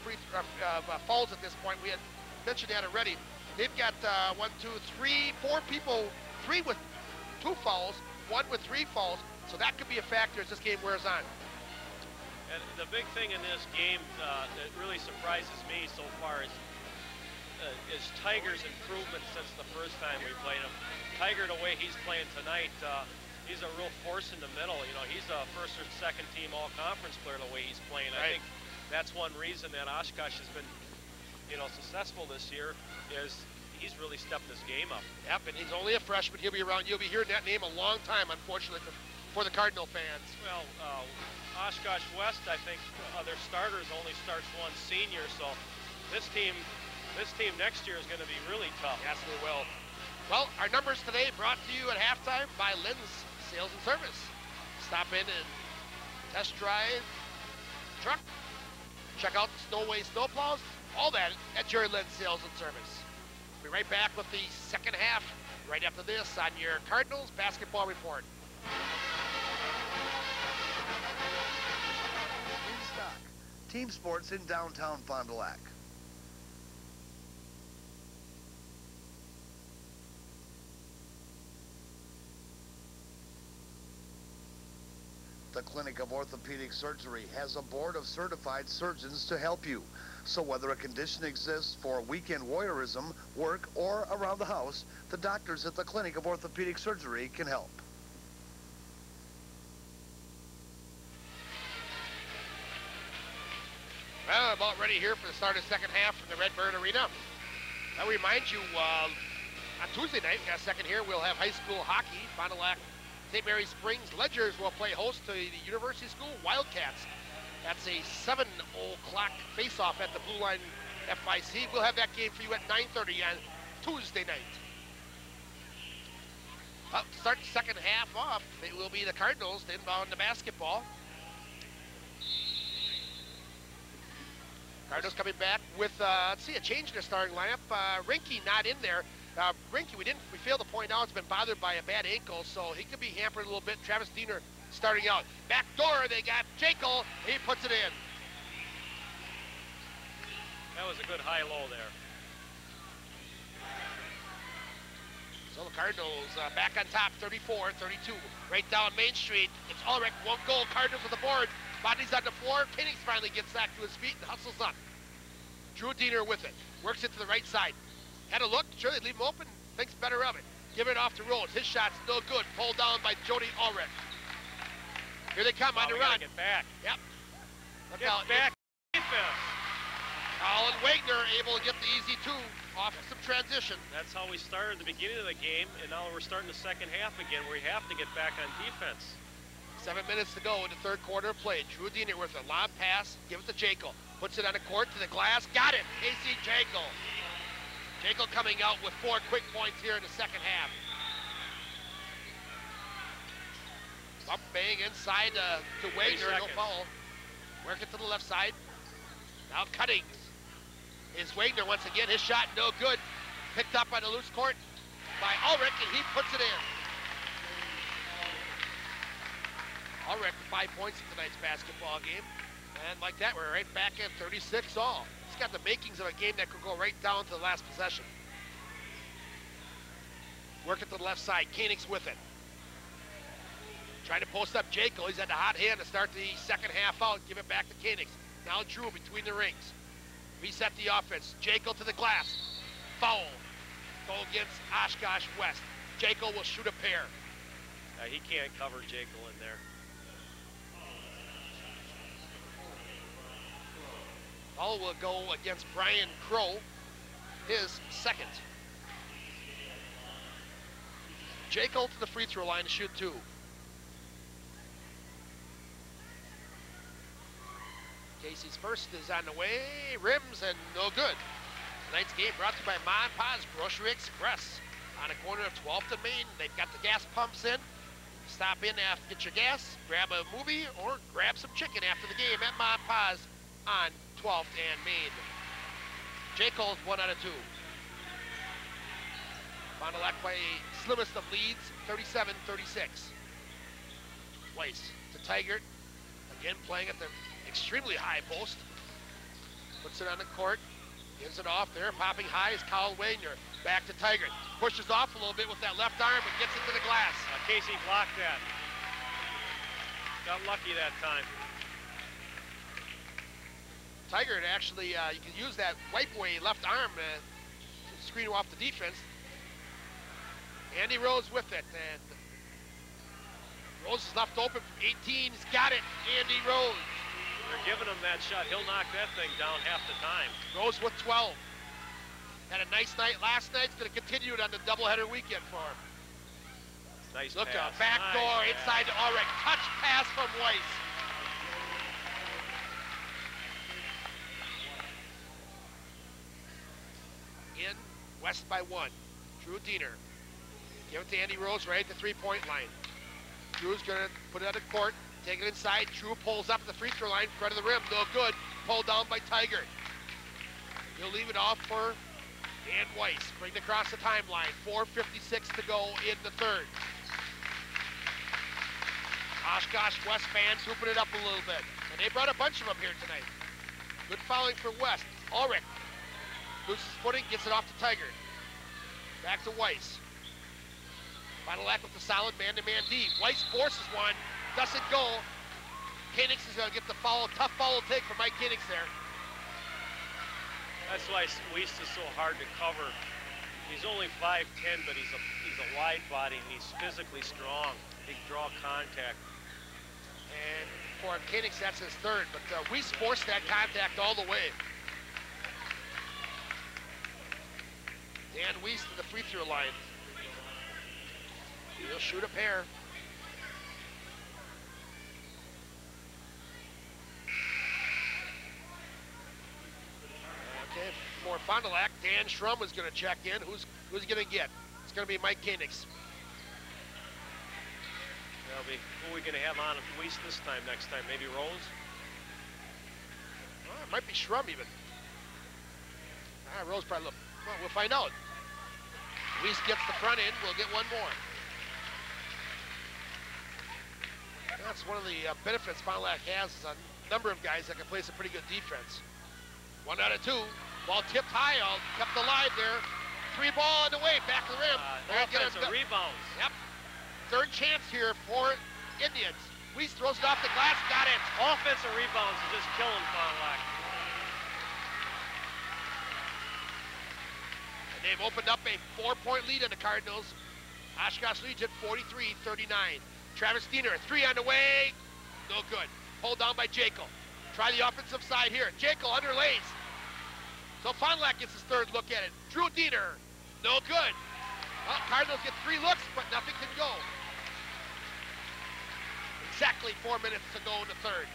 A: fouls at this point, we had mentioned that already. They've got 1, 2, 3, 4 people, 3 with 2 fouls, 1 with 3 fouls, so that could be a factor as this game wears on.
C: And the big thing in this game that really surprises me so far is Tiger's improvement since the first time we played him. Tiger, the way he's playing tonight, he's a real force in the middle. You know, he's a first or second team all-conference player the way he's playing.
A: Right.
C: I think that's one reason that Oshkosh has been, you know, successful this year is he's really stepped his game up.
A: Yep, and he's only a freshman. He'll be around. You'll be hearing that name a long time, unfortunately, for the Cardinal fans.
C: Well, Oshkosh West, I think their starters only starts 1 senior, so this team next year is going to be really tough.
A: Yes, we will. Well, our numbers today brought to you at halftime by Lynn's Sales and Service. Stop in and test drive the truck. Check out the Snowway snowplows. All that at Jerry Lynn's Sales and Service. We'll be right back with the second half right after this on your Cardinals basketball report.
E: In stock. Team Sports in downtown Fond du Lac. The Clinic of Orthopedic Surgery has a board of certified surgeons to help you. So whether a condition exists for weekend voyeurism, work, or around the house, the doctors at the Clinic of Orthopedic Surgery can help.
A: Well, about ready here for the start of the second half from the Redbird Arena. I'll remind you, on Tuesday night, second here, we'll have high school hockey. Fond du Lac, St. Mary Springs Ledgers will play host to the University School Wildcats. That's a 7 o'clock face-off at the Blue Line FIC. We'll have that game for you at 9:30 on Tuesday night. To start the second half off, it will be the Cardinals to inbound the basketball. Cardinals coming back with, let's see, a change in their starting lineup. Rinke not in there. Rinke, we failed to point out, has been bothered by a bad ankle, so he could be hampered a little bit. Travis Diener starting out. Back door, they got Jekyll. He puts it in.
C: That was a good high-low there.
A: So the Cardinals back on top, 34-32. Right down Main Street. It's Ulrich, 1 goal. Cardinals with the board. Body's on the floor. Kinnings finally gets back to his feet and hustles up. Drew Diener with it. Works it to the right side. Had a look. Sure, they leave him open. Thinks better of it. Give it off to Rhodes. His shot's no good. Pulled down by Jody Ulrich. Here they come on the run.
C: Get back.
A: Yep. Look
C: Get
A: out.
C: back. Defense.
A: Colin Wagner able to get the easy 2 off of some transition.
C: That's how we started at the beginning of the game, and now we're starting the second half again, where we have to get back on defense.
A: 7 minutes to go in the third quarter of play. Drew Diener with a lob pass. Give it to Jekyll. Puts it on the court to the glass. Got it. Casey Jekyll. Jekyll coming out with 4 quick points here in the second half. Bump bang inside to Wagner. No foul. Work it to the left side. Now Cuttings. Is Wagner once again. His shot no good. Picked up on the loose court by Ulrich, and he puts it in. Ulrich 5 points in tonight's basketball game. And like that, we're right back at 36 all. It's got the makings of a game that could go right down to the last possession. Work it to the left side. Koenigs with it. Trying to post up Jekyll. He's at the hot hand to start the second half out. Give it back to Koenigs. Now Drew between the rings. Reset the offense. Jekyll to the glass. Foul. Goal against Oshkosh West. Jekyll will shoot a pair.
C: He can't cover Jekyll in there.
A: Foul will go against Brian Crow, his second. Jekyll to the free throw line to shoot 2. Casey's first is on the way, rims, and no good. Tonight's game brought to you by Ma and Pa's Grocery Express on the corner of 12th and Main. They've got the gas pumps in. Stop in, get your gas, grab a movie, or grab some chicken after the game at Ma and Pa's on 12th and Main. Jekyll 1 out of 2. Fond du Lac by slimmest of leads, 37-36. Weiss to Tigert, again playing at the extremely high post. Puts it on the court, gives it off there, popping high is Kyle Wagner. Back to Tigert, pushes off a little bit with that left arm, but gets it to the glass.
C: Casey blocked that. Got lucky that time.
A: Tigert actually, you can use that wipe away left arm to screen off the defense. Andy Rose with it, and Rose is left open from 18. He's got it, Andy Rose.
C: They're giving him that shot. He'll knock that thing down half the time.
A: Rose with 12. Had a nice night last night. It's going to continue it on the doubleheader weekend for him.
C: Nice
A: Look
C: pass.
A: out, back door inside to Ulrich. Touch pass from Weiss. In, West by 1. Drew Diener. Give it to Andy Rose right at the three-point line. Drew's going to put it on the court. Take it inside. Drew pulls up at the free throw line, front of the rim. No good. Pulled down by Tigert. He'll leave it off for Dan Weiss. Bring it across the timeline. 4:56 to go in the third. Oshkosh West fans hooping it up a little bit. And they brought a bunch of them here tonight. Good fouling for West. Ulrich loses footing, gets it off to Tigert. Back to Weiss. Fond du Lac with the solid man-to-man D. Weiss forces one. Doesn't go. Koenigs is going to get the foul. Tough foul to take for Mike Koenigs there.
C: That's why Weiss is so hard to cover. He's only 5'10", but he's a wide body and he's physically strong. He can draw contact.
A: And for Koenigs, that's his third. But Weiss forced that contact all the way. Dan Weiss to the free throw line. He'll shoot a pair. Okay, for Fond du Lac, Dan Schrum is going to check in. Who's he going to get? It's going to be Mike Koenigs.
C: Who are we going to have on Weiss this time, next time? Maybe Rose?
A: Well, it might be Schrum even. Rose probably, well, we'll find out. Weiss gets the front end. We'll get one more. That's one of the benefits Fond du Lac has is a number of guys that can play some pretty good defense. 1 out of 2. Ball tipped high, kept alive there. 3 ball on the way, back of the rim.
C: Offensive rebounds.
A: Yep. Third chance here for Indians. Weiss throws it off the glass, got it.
C: Offensive rebounds is just killing Fond du Lac.
A: And they've opened up a 4-point lead on the Cardinals. Oshkosh leads at 43-39. Travis Diener, 3 on the way. No good. Hold down by Jekyll. Try the offensive side here. Jekyll underlays. So Fond du Lac gets his third look at it. Drew Diener, no good. Well, Cardinals get 3 looks, but nothing can go. Exactly 4 minutes to go in the third.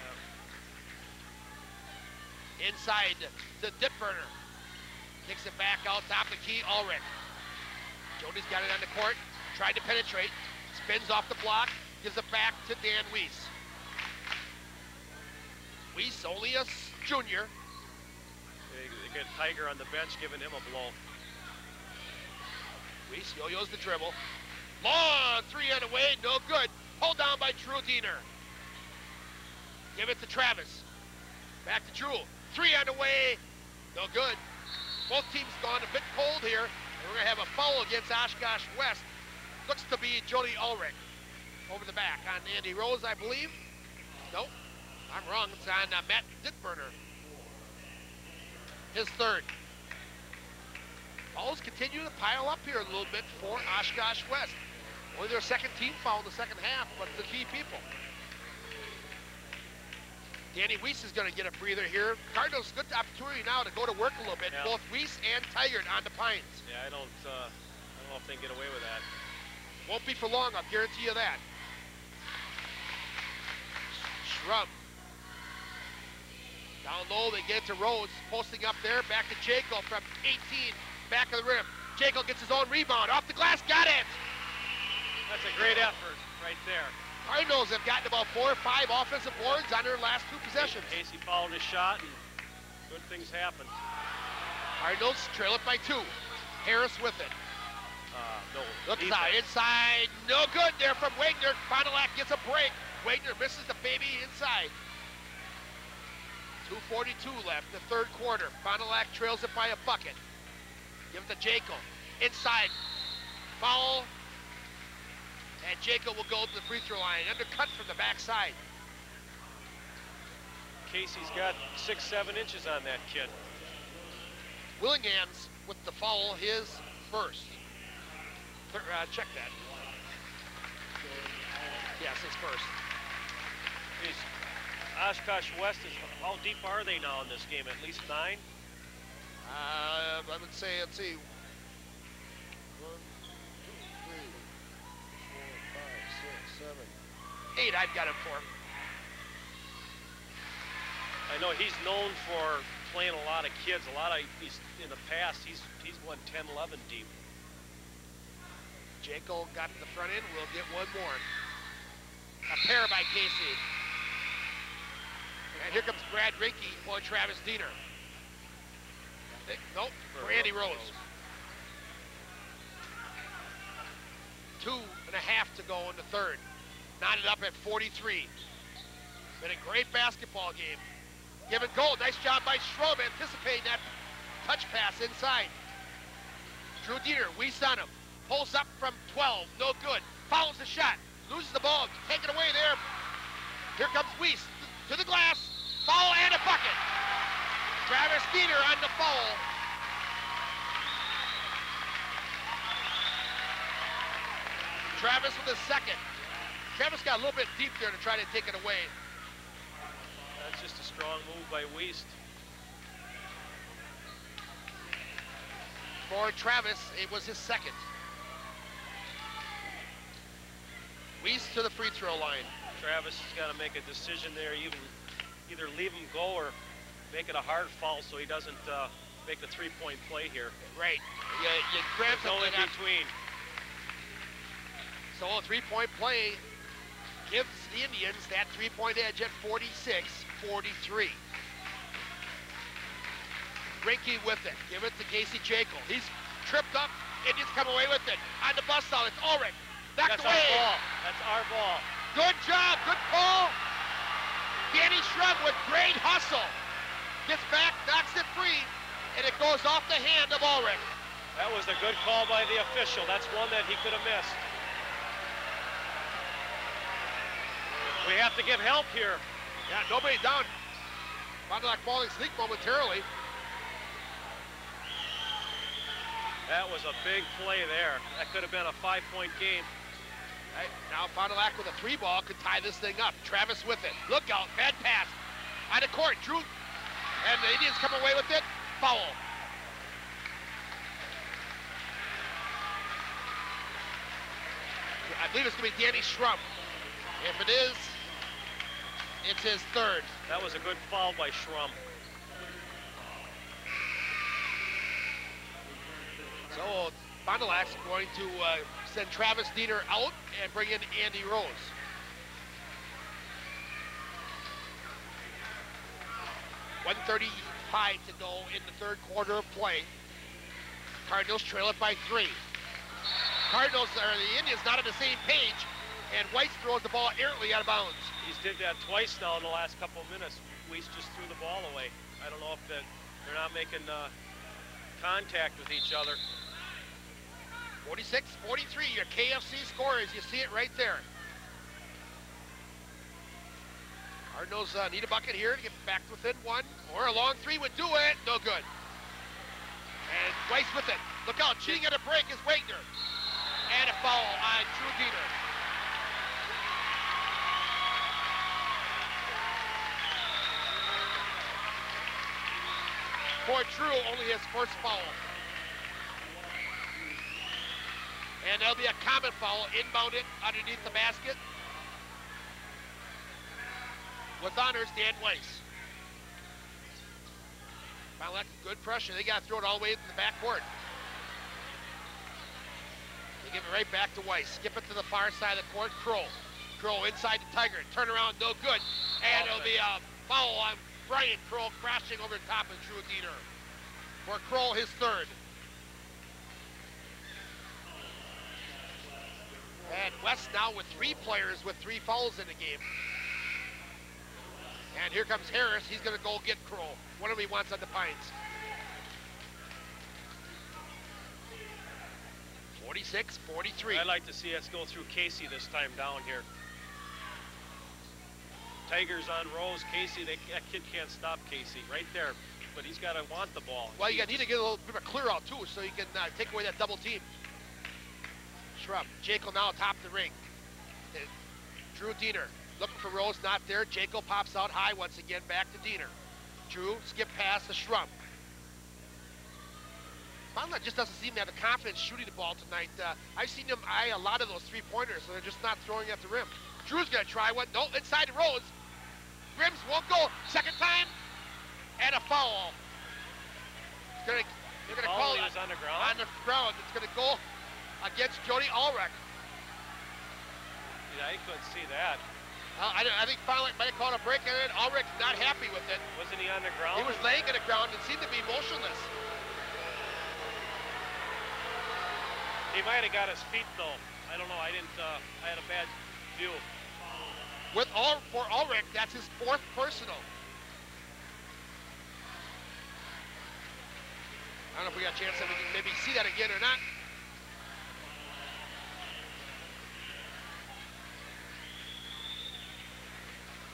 A: Inside to Ditburner. Kicks it back out top the key, Ulrich. Jody's got it on the court. Tried to penetrate. Spins off the block. Gives it back to Dan Weiss. Weiss, only a junior.
C: They get Tiger on the bench giving him a blow.
A: Weiss yo-yos the dribble. Long 3 on the way, no good. Hold down by Drew Diener. Give it to Travis. Back to Drew. 3 on the way, no good. Both teams gone a bit cold here. And we're going to have a foul against Oshkosh West. Looks to be Jody Ulrich. Over the back on Andy Rose, I believe. Nope, I'm wrong. It's on Matt Ditburner. His third. Fouls continue to pile up here a little bit for Oshkosh West. Only their second team foul in the second half, but the key people. Danny Weiss is going to get a breather here. Cardinals, good opportunity now to go to work a little bit. Yeah. Both Weiss and Tigard on the Pines.
C: Yeah, I don't know if they can get away with that.
A: Won't be for long, I'll guarantee you that. Shrub. Down low, they get it to Rhodes. Posting up there, back to Jekyll from 18, back of the rim. Jekyll gets his own rebound. Off the glass, got it!
C: That's a great effort right there.
A: Cardinals have gotten about 4 or 5 offensive boards on their last 2 possessions.
C: Casey fouled his shot, and good things happen.
A: Cardinals trail it by 2. Harris with it.
C: No.
A: Looks inside. No good there from Wagner. Fond du Lac gets a break. Wagner misses the baby inside. 2:42 left, the third quarter. Fond du Lac trails it by a bucket. Give it to Jekyll. Inside. Foul. And Jekyll will go to the free throw line. Undercut from the backside.
C: Casey's got 6-7 inches on that kid.
A: Willinghams with the foul, his first. Check that. Yes, his first.
C: Jeez. Oshkosh West is, how deep are they now in this game? At least 9?
A: I would say, let's see. 1, 2, 3, 4, 5, 6, 7, 8. I've got him for him.
C: I know he's known for playing a lot of kids. He's in the past, he's won 10, 11 deep.
A: Jekyll got to the front end. We'll get one more. A pair by Casey. And here comes Brad Rinke for Travis Diener. Nope, for Andy Rose. 2.5 to go in the third. Knotted up at 43. Been a great basketball game. Give and go. Nice job by Schroem anticipating that touch pass inside. Drew Diener, Weiss on him. Pulls up from 12, no good. Fouls the shot, loses the ball, take it away there. Here comes Weiss to the glass. Foul and a bucket. Travis Diener on the foul. Travis with a second. Travis got a little bit deep there to try to take it away.
C: That's just a strong move by Weiss.
A: For Travis, it was his second. Weiss to the free throw line.
C: Travis has got to make a decision there, either leave him go or make it a hard foul so he doesn't make the three-point play here.
A: Right. You grab
C: no in between.
A: So a three-point play gives the Indians that three-point edge at 46-43. Rinke with it. Give it to Casey Jekyll. He's tripped up. Indians come away with it. On the bus out, it's Ulrich. Knocked away.
C: Our ball. That's our ball.
A: Good job. Good call. Danny Shrub with great hustle. Gets back, knocks it free, and it goes off the hand of Ulrich.
C: That was a good call by the official. That's one that he could have missed. We have to give help here.
A: Yeah, nobody down. Fond du Lac falling asleep momentarily.
C: That was a big play there. That could have been a 5-point game.
A: Right, now Fond du Lac with a 3-ball could tie this thing up. Travis with it. Look out, bad pass. Out of court, Drew. And the Indians come away with it. Foul. I believe it's going to be Danny Schrum. If it is, it's his third.
C: That was a good foul by Schrum.
A: So Fond du Lac's going to send Travis Diener out and bring in Andy Rose. .135 to go in the third quarter of play. Cardinals trail it by 3. The Indians not on the same page, and Weiss throws the ball errantly out of bounds.
C: He's did that twice now in the last couple of minutes. Weiss just threw the ball away. I don't know if they're not making contact with each other.
A: 46-43, your KFC score is, you see it right there. Cardinals need a bucket here to get back within 1, or a long 3 would do it. No good. And Weiss with it. Look out, cheating at a break is Wagner. And a foul on Drew Diener. For Drew, only his first foul. And there'll be a common foul, inbounded underneath the basket. With honors, Dan Weiss. Fond du Lac, good pressure. They got to throw it all the way to the backcourt. They give it right back to Weiss. Skip it to the far side of the court. Kroll inside the Tiger. Turn around, no good. And it'll be a foul on Brian Kroll, crashing over the top of Drew Diener. For Kroll, his third. And West now with 3 players with 3 fouls in the game. And here comes Harris. He's going to go get Kroll. One of them he wants on the Pines. 46-43.
C: I'd like to see us go through Casey this time down here. Tigers on Rose. Casey, that kid can't stop Casey right there. But he's got to want the ball.
A: Well, you need to get a little bit of a clear out, too, so you can take away that double team. Shrub. Jekyll now top the ring. Drew Diener looking for Rose, not there. Jekyll pops out high once again, back to Diener. Drew, skip past the Shrub. Fond du Lac just doesn't seem to have the confidence shooting the ball tonight. I've seen them eye a lot of those 3-pointers, so they're just not throwing at the rim. Drew's going to try one. No, inside the Rose. Grims won't go. Second time, and a foul. They're going to call it
C: on the ground.
A: On the ground. It's going to go against Jody Ulrich.
C: Yeah, I couldn't see that.
A: I think Fond du Lac might have called a break in it. Ulrich not happy with it.
C: Wasn't he on the ground?
A: He was laying on the ground and seemed to be motionless.
C: He might have got his feet though. I don't know. I had a bad view.
A: For Ulrich, that's his 4th personal. I don't know if we got a chance that we can maybe see that again or not.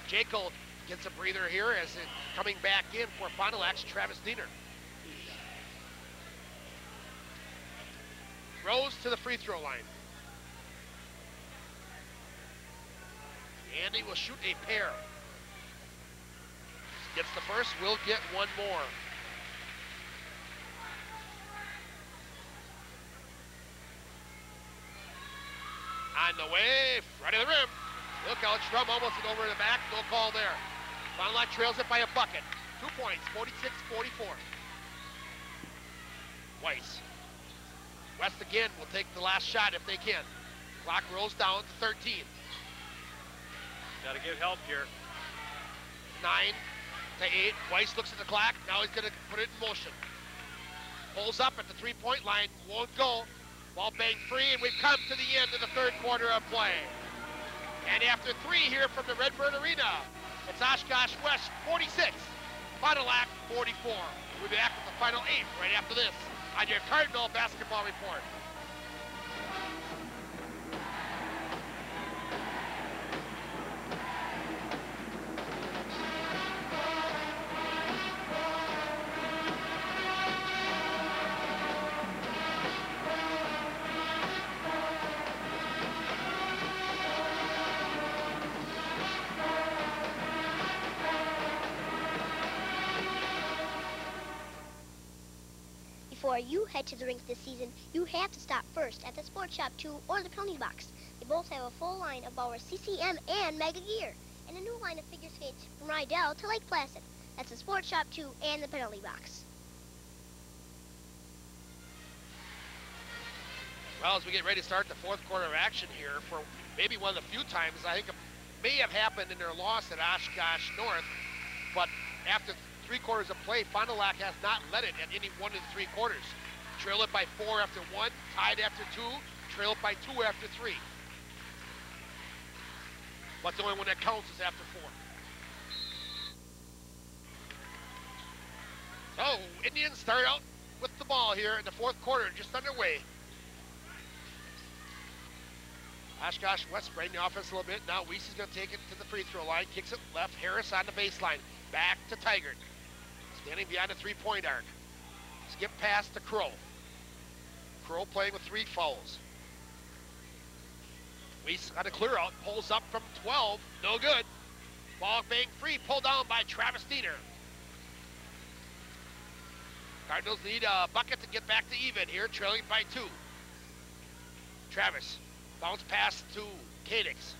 A: Jekyll gets a breather here as coming back in for Fond du Lac's Travis Diener. Rose to the free throw line. Andy will shoot a pair. Gets the first, will get one more. On the way, front of the rim. Look out, Strum almost over the back, no call there. Fond du Lac trails it by a bucket. 2 points, 46-44. Weiss. West again will take the last shot if they can. Clock rolls down to 13.
C: Got to give help here.
A: 9 to 8. Weiss looks at the clock. Now he's going to put it in motion. Pulls up at the 3-point line. Won't go. Ball banged free, and we've come to the end of the third quarter of play. And after 3 here from the Redbird Arena, it's Oshkosh West 46, Fond du Lac 44. We'll be back with the final 8 right after this on your Cardinal Basketball Report.
F: Before you head to the rink this season, you have to stop first at the Sports Shop 2 or the Penalty Box. They both have a full line of our CCM and Mega Gear, and a new line of figure skates from Rydell to Lake Placid. That's the Sports Shop 2 and the Penalty Box.
A: Well, as we get ready to start the fourth quarter of action here, for maybe one of the few times I think it may have happened in their loss at Oshkosh North, but after 3 quarters of play, Fond du Lac has not led it at any one of the 3 quarters. Trail it by 4 after 1, tied after 2, trail it by 2 after 3. But the only one that counts is after 4. So, Indians start out with the ball here in the fourth quarter, just underway. Oshkosh West spreading the offense a little bit. Now Weiss is going to take it to the free throw line, kicks it left. Harris on the baseline. Back to Tigert. Standing behind the 3-point arc. Skip pass to Crow. Crow playing with 3 fouls. Weiss on a clear out, pulls up from 12, no good. Ball bang free, pulled down by Travis Diener. Cardinals need a bucket to get back to even here, trailing by 2. Travis, bounce pass to Kadix.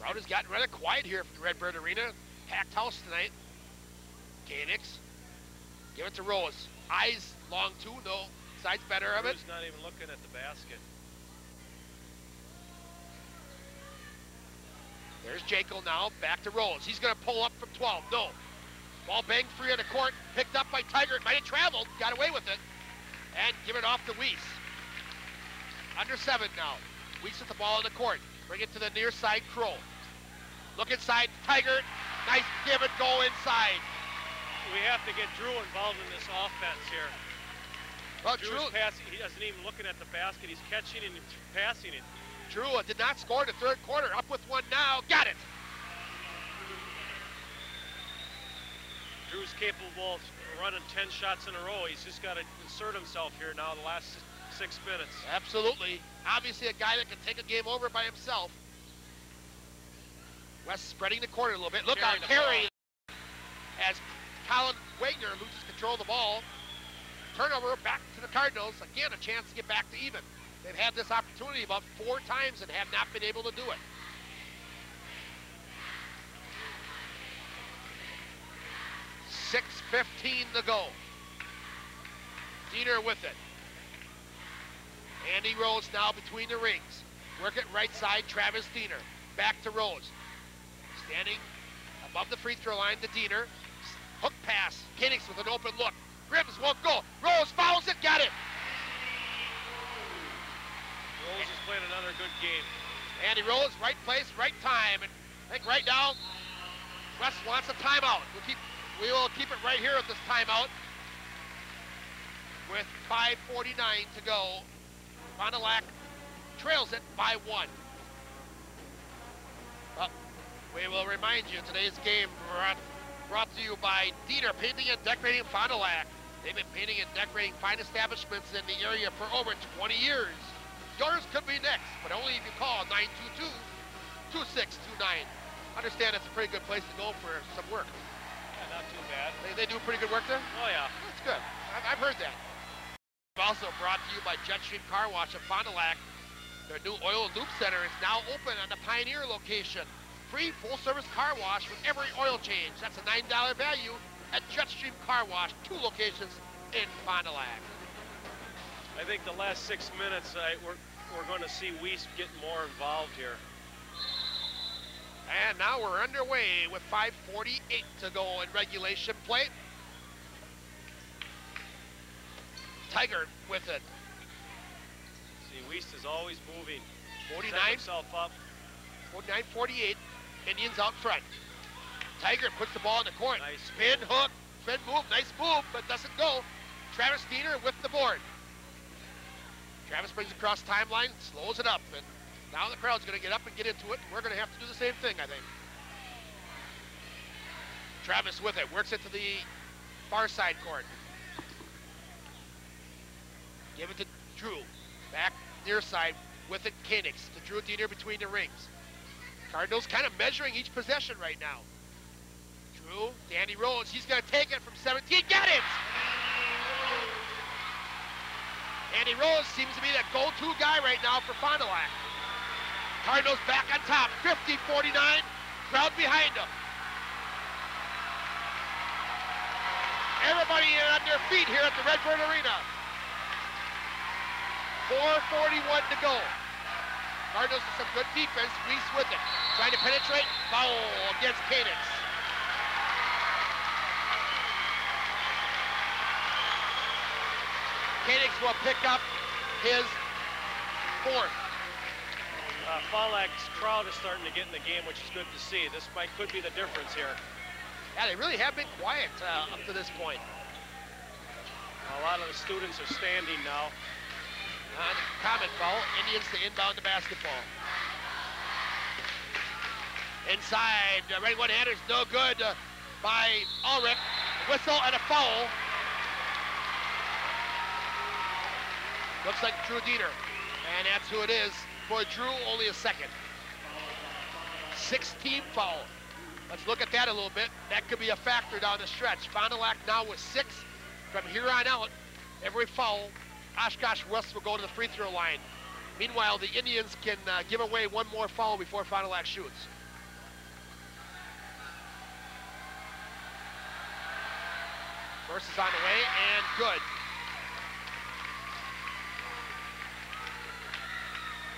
A: Crowd has gotten rather quiet here from the Redbird Arena. Packed house tonight. Kadix, give it to Rose. Eyes long 2, no. Side's better of it.
C: He's not even looking at the basket.
A: There's Jekyll now, back to Rose. He's going to pull up from 12, no. Ball banged free on the court, picked up by Tiger. Might have traveled, got away with it. And give it off to Weiss. Under 7 now. Weiss with the ball in the court. Bring it to the near side, Crow. Look inside, Tiger. Nice give and go inside.
C: We have to get Drew involved in this offense here.
A: Well,
C: Drew's
A: Drew
C: passing. He doesn't even looking at the basket. He's catching and passing it.
A: Drew did not score in the third quarter. Up with 1 now. Got it.
C: Drew's capable of running 10 shots in a row. He's just got to insert himself here now the last 6 minutes.
A: Absolutely. Obviously a guy that can take a game over by himself. West spreading the court a little bit. Look out, Carey, as Colin Wagner loses control of the ball. Turnover back to the Cardinals. Again, a chance to get back to even. They've had this opportunity about 4 times and have not been able to do it. .6:15 to go. Diener with it. Andy Rose now between the rings. Work it right side, Travis Diener. Back to Rose. Standing above the free throw line to Diener. Hook pass. Kadix with an open look. Gribbs won't go. Rose fouls it. Got it.
C: Rose is playing another good game.
A: Andy Rose, right place, right time. And I think right now, West wants a timeout. We will keep it right here at this timeout with 5:49 to go. Fond du Lac trails it by 1. Well, we will remind you today's game brought to you by Diener Painting and Decorating Fond du Lac. They've been painting and decorating fine establishments in the area for over 20 years. Yours could be next, but only if you call 922-2629. Understand it's a pretty good place to go for some work.
C: Yeah, not too bad.
A: They do pretty good work there?
C: Oh, yeah.
A: That's good. I've heard that. Also brought to you by Jetstream Car Wash of Fond du Lac. Their new oil and lube center is now open on the Pioneer location. Free full-service car wash with every oil change. That's a $9 value at Jetstream Car Wash, 2 locations in Fond du Lac.
C: I think the last 6 minutes, we're going to see Weiss getting more involved here.
A: And now we're underway with 5:48 to go in regulation play. Tiger with it.
C: See, Weiss is always moving.
A: 49.
C: Setting himself up.
A: 49-48. Indians out front. Tiger puts the ball in the court.
C: Nice
A: spin, hook, spin move, nice move, but doesn't go. Travis Diener with the board. Travis brings it across timeline, slows it up, and now the crowd's going to get up and get into it. We're going to have to do the same thing, I think. Travis with it, works it to the far side court. Give it to Drew. Back near side with it, Koenigs to Drew Diener between the rings. Cardinals kind of measuring each possession right now. Drew, Danny Rose, he's going to take it from 17, got it! Danny Rose seems to be that go-to guy right now for Fond du Lac. Cardinals back on top, 50-49, crowd behind them. Everybody on their feet here at the Redbird Arena. 4:41 to go. Cardinals with some good defense. Weiss with it. Trying to penetrate. Foul against Koenigs. Koenigs will pick up his fourth.
C: Fond du Lac's crowd is starting to get in the game, which is good to see. This could be the difference here.
A: Yeah, they really have been quiet up to this point.
C: A lot of the students are standing now.
A: Common foul, Indians to inbound the basketball. Inside, right one-hander's no good by Ulrich. Whistle and a foul. Looks like Drew Diener, and that's who it is. For Drew, only a second. 6-team foul. Let's look at that a little bit. That could be a factor down the stretch. Fond du Lac now with 6. From here on out, every foul, Oshkosh West will go to the free throw line. Meanwhile, the Indians can give away one more foul before Fond du Lac shoots. First is on the way, and good.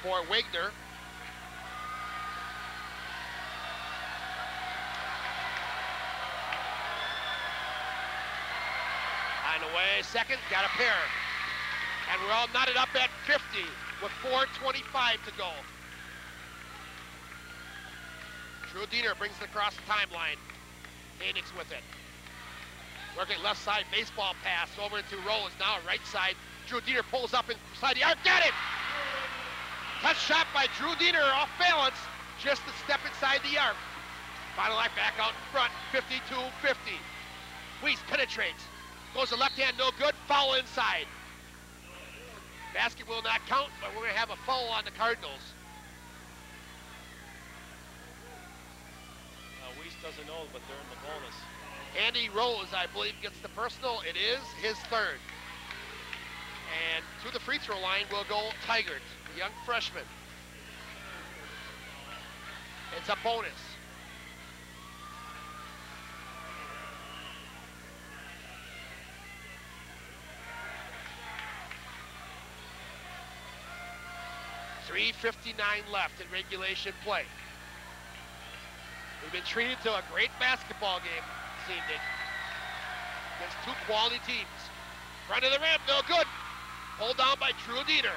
A: For Wagner. On the way, second, got a pair. And we're all knotted up at 50 with 4:25 to go. Drew Diener brings it across the timeline. Koenigs with it. Working left side, baseball pass over to Rose. Now right side, Drew Diener pulls up inside the arc, got it! Touch shot by Drew Diener off balance, just to step inside the arc. Fond du Lac back out in front, 52-50. Weiss penetrates. Goes to left hand, no good, foul inside. Basket will not count, but we're going to have a foul on the Cardinals.
C: Weiss doesn't know, but they're in the bonus.
A: Andy Rose, I believe, gets the personal. It is his third. And to the free throw line will go Tigert, the young freshman. It's a bonus. .359 left in regulation play. We've been treated to a great basketball game this evening against two quality teams. Front of the rim, no good. Pulled down by Drew Diener.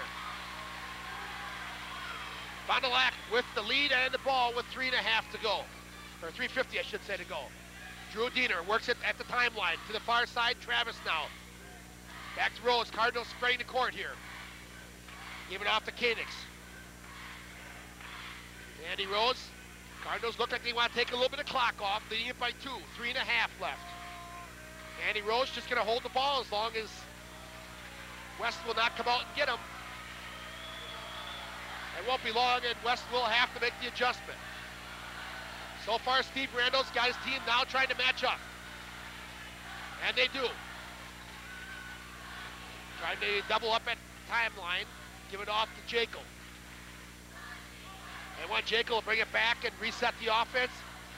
A: Fond du Lac with the lead and the ball with 3.5 to go. Or 3:50, I should say, to go. Drew Diener works it at the timeline to the far side. Travis now. Back to Rose. Cardinals spraying the court here. Give it off to Koenigs. Andy Rose. Cardinals look like they want to take a little bit of clock off, leading it by 2. 3.5 left. Andy Rose just going to hold the ball as long as West will not come out and get him. It won't be long, and West will have to make the adjustment. So far, Steve Randall's got his team now trying to match up. And they do. Trying to double up at timeline. Give it off to Jekyll. And when Jekyll will bring it back and reset the offense,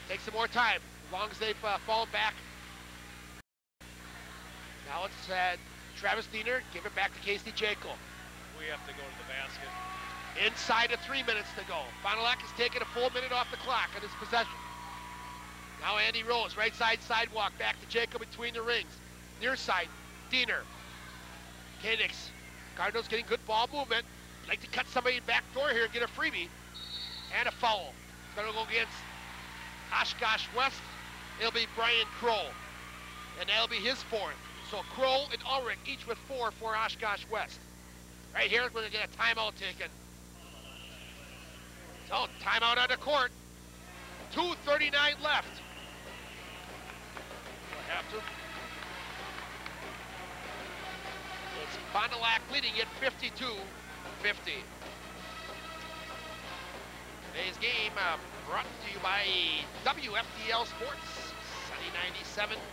A: take some more time, as long as they've fallen back. Now it's Travis Diener, give it back to Casey Jekyll.
C: We have to go to the basket.
A: Inside of 3 minutes to go. Fond du Lac has taken a full minute off the clock on this possession. Now Andy Rose, right side sidewalk, back to Jacob between the rings. Near side, Diener. Koenigs. Cardinals getting good ball movement. Like to cut somebody back door here and get a freebie. And a foul. It's going to go against Oshkosh West. It'll be Brian Kroll. And that'll be his fourth. So Kroll and Ulrich each with 4 for Oshkosh West. Right here, we're going to get a timeout taken. So, timeout on the court. 2:39 left. We'll have to. It's Fond du Lac leading it 52-50. Today's game brought to you by WFDL Sports. Sunny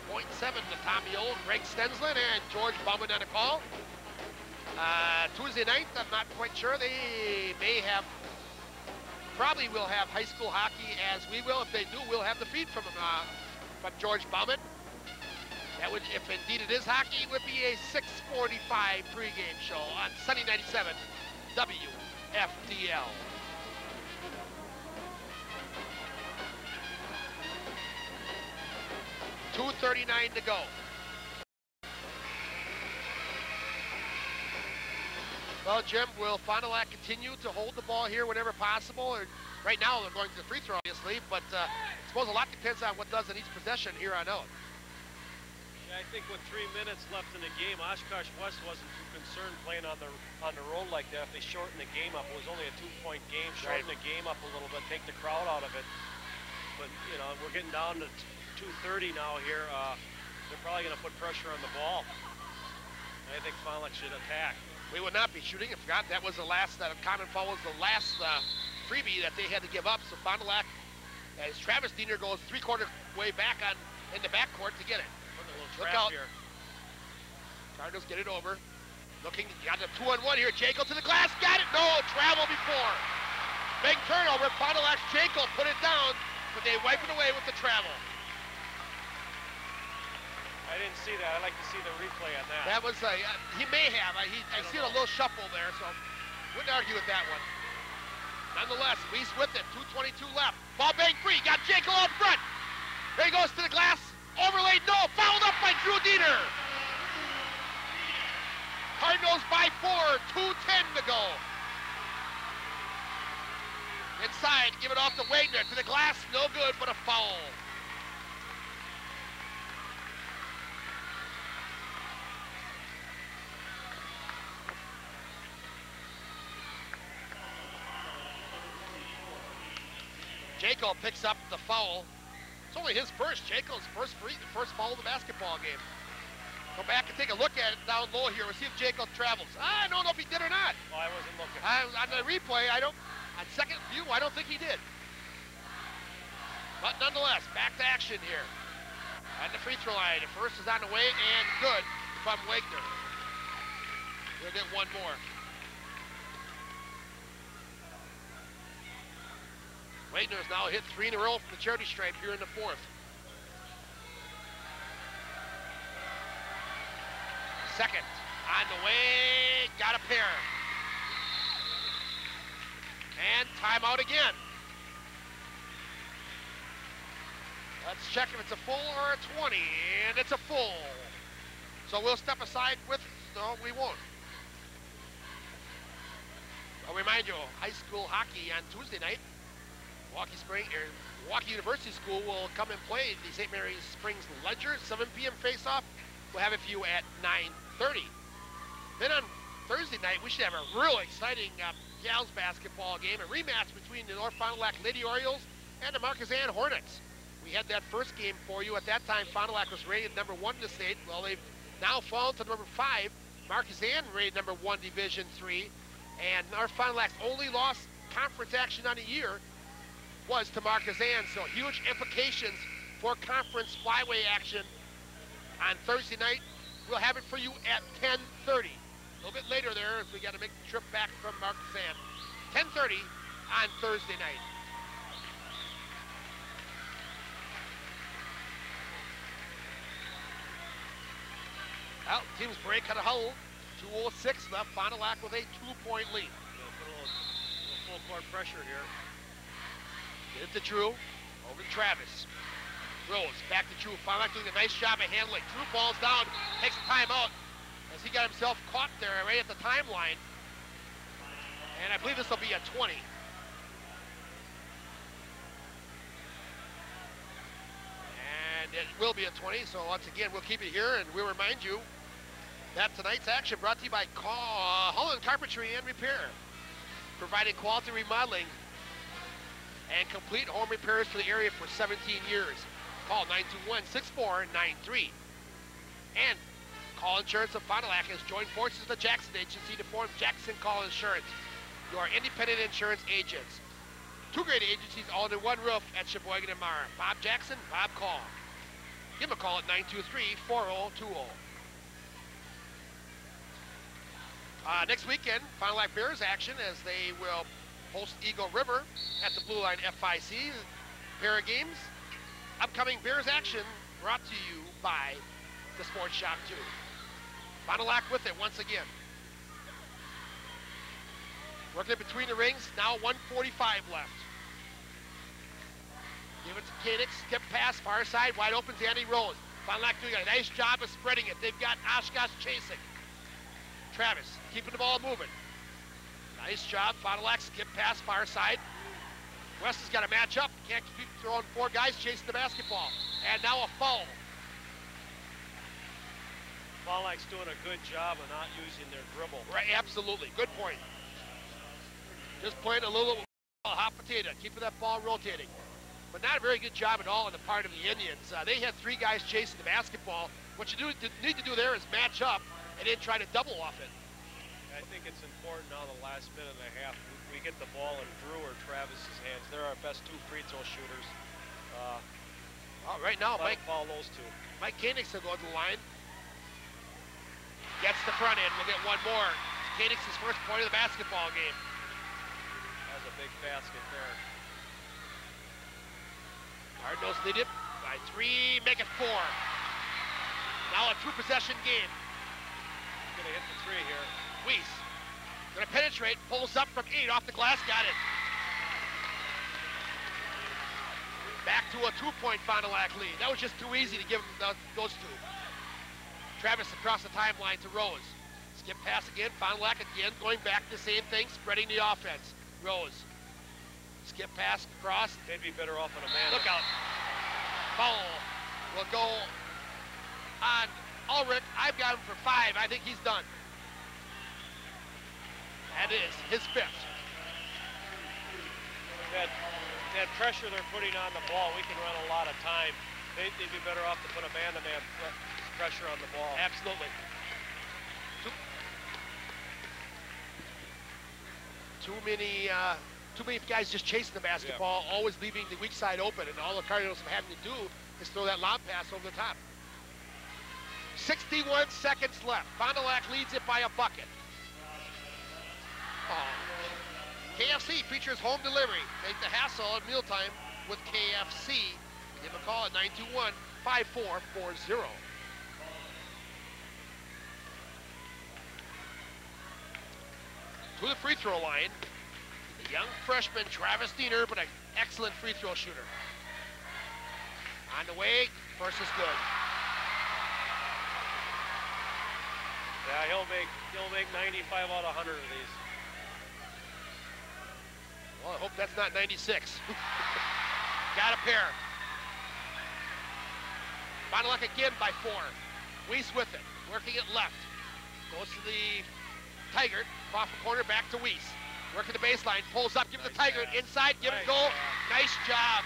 A: 97.7 to Tommy Old, Greg Stensland, and George Bowman on the call. Tuesday night, I'm not quite sure. They may have, probably will have high school hockey as we will. If they do, we'll have the feed from George Bowman. That would, if indeed it is hockey, it would be a 6:45 pregame show on Sunny 97 WFDL. .239 to go. Well, Jim, will Fond du Lac continue to hold the ball here whenever possible? Or right now they're going to the free throw, obviously, but I suppose a lot depends on what does in each possession here on out.
C: Yeah, I think with 3 minutes left in the game, Oshkosh West wasn't too concerned playing on the road like that. If they shorten the game up, it was only a 2-point game. Shorten the game up a little bit, take the crowd out of it. But you know, we're getting down to 2:30 now here. They're probably going to put pressure on the ball. And I think Fond du Lac should attack.
A: We would not be shooting. I forgot that was the last, that common foul was the last freebie that they had to give up. So Fond du Lac, as Travis Diener goes 3/4 way back in the backcourt to get it. Look out here. Cardinals get it over. Looking, got a 2-on-1 here. Janko to the glass, got it. No, travel before. Big turnover. Fond du Lac's Janko put it down, but they wipe it away with the travel.
C: I didn't see that. I'd like to see the replay on that.
A: That was he may have. I see a little shuffle there, so wouldn't argue with that one. Nonetheless, Weiss with it. 2:22 left. Ball bang free. Got Janko out front. There he goes to the glass. Overlaid, no. Fouled up by Drew Diener. Cardinals by 4. 2:10 to go. Inside, give it off to Wagner. To the glass, no good, but a foul. Janko picks up the foul. It's only his first. Janko's first foul of the basketball game. Go back and take a look at it down low here. We'll see if Janko travels. I don't know if he did or not.
C: Well, I wasn't looking.
A: On the replay, on second view, I don't think he did. But nonetheless, back to action here. On the free throw line. The first is on the way and good from Wagner. We'll get one more. Wagner has now hit 3 in a row from the charity stripe here in the fourth. Second on the way, got a pair. And timeout again. Let's check if it's a full or a 20, and it's a full. So we'll step aside with, no, we won't. I'll remind you, high school hockey on Tuesday night. Milwaukee University School will come and play the St. Mary's Springs Ledger. 7 p.m. face-off. We'll have it for you at 9:30. Then on Thursday night, we should have a real exciting gals basketball game, a rematch between the North Fond du Lac Lady Orioles and the Marquezan Hornets. We had that first game for you. At that time, Fond du Lac was rated number 1 in the state. Well, they've now fallen to number 5. Marquezan rated number 1, Division 3. And North Fond du Lac's only lost conference action on the year was to Marquezan, so huge implications for conference flyway action on Thursday night. We'll have it for you at 10:30. A little bit later there, as we got to make the trip back from Marquezan. 10:30 on Thursday night. Well, teams break at a huddle. 2:06 left. Fond du Lac with a 2-point lead.
C: A little full court pressure here.
A: Get it to Drew, over to Travis. Rose, back to Drew. Fond du Lac doing a nice job of handling. Drew falls down, takes a timeout as he got himself caught there right at the timeline. And I believe this will be a 20. And And it will be a 20, so once again, we'll keep it here, and we'll remind you that tonight's action brought to you by Holland Carpentry and Repair, providing quality remodeling and complete home repairs for the area for 17 years. Call 921-6493. And Call Insurance of Fond du Lac has joined forces with the Jackson Agency to form Jackson Call Insurance, your independent insurance agents. Two great agencies all under one roof at Sheboygan and Mara. Bob Jackson, Bob Call. Give them a call at 923-4020. Next weekend, Fond du Lac Bears action as they will host Eagle River at the Blue Line FIC. Pair of games. Upcoming Bears action brought to you by the Sports Shop 2. Fond du Lac with it once again. Working it between the rings, now 1:45 left. Give it to Koenig, skip pass, far side, wide open to Andy Rose. Fond du Lac doing a nice job of spreading it. They've got Oshkosh chasing. Travis keeping the ball moving. Nice job, Fond du Lac, skip pass, far side. West has got to match up. Can't keep throwing four guys chasing the basketball. And now a foul.
C: Fond du Lac's doing a good job of not using their dribble.
A: Right, absolutely. Good point. Just playing a little hot potato, keeping that ball rotating. But not a very good job at all on the part of the Indians. They had three guys chasing the basketball. What you need to do there is match up and then try to double off it.
C: I think it's important now the last minute and a half, we get the ball in Drew or Travis's hands. They're our best two free throw shooters.
A: Right now,
C: Mike foul those two.
A: Mike Koenig will go to the line. Gets the front end. We'll get one more. Koenig's first point of the basketball game.
C: That was a big basket there.
A: Cardinals lead it by 3, make it 4. Now a two-possession game.
C: Gonna hit the 3 here.
A: Weiss gonna penetrate, pulls up from 8 off the glass, got it. Back to a 2-point Fond du Lac lead. That was just too easy to give them those two. Travis across the timeline to Rose. Skip pass again, Fond du Lac again, going back to the same thing, spreading the offense. Rose. Skip pass across.
C: They'd be better off on a man.
A: Look out. Foul will go on Ulrich. I've got him for 5. I think he's done. That is his 5th.
C: That pressure they're putting on the ball, we can run a lot of time. They'd be better off to put a man-to-man pressure on the ball.
A: Absolutely. Too many guys just chasing the basketball, always leaving the weak side open, and all the Cardinals have having to do is throw that lob pass over the top. 61 seconds left. Fond du Lac leads it by a bucket. KFC features home delivery. Take the hassle at mealtime with KFC. Give a call at 921-5440. To the free throw line, the young freshman Travis Diener, but an excellent free throw shooter. On the way, first is good.
C: Yeah, he'll make 95 out of 100 of these.
A: Well, I hope that's not 96. Got a pair. Fond du Lac again by 4. Weiss with it, working it left. Goes to the Tiger, off the corner, back to Weiss. Working the baseline, pulls up, give it to Tiger, inside, give it a goal. Nice job.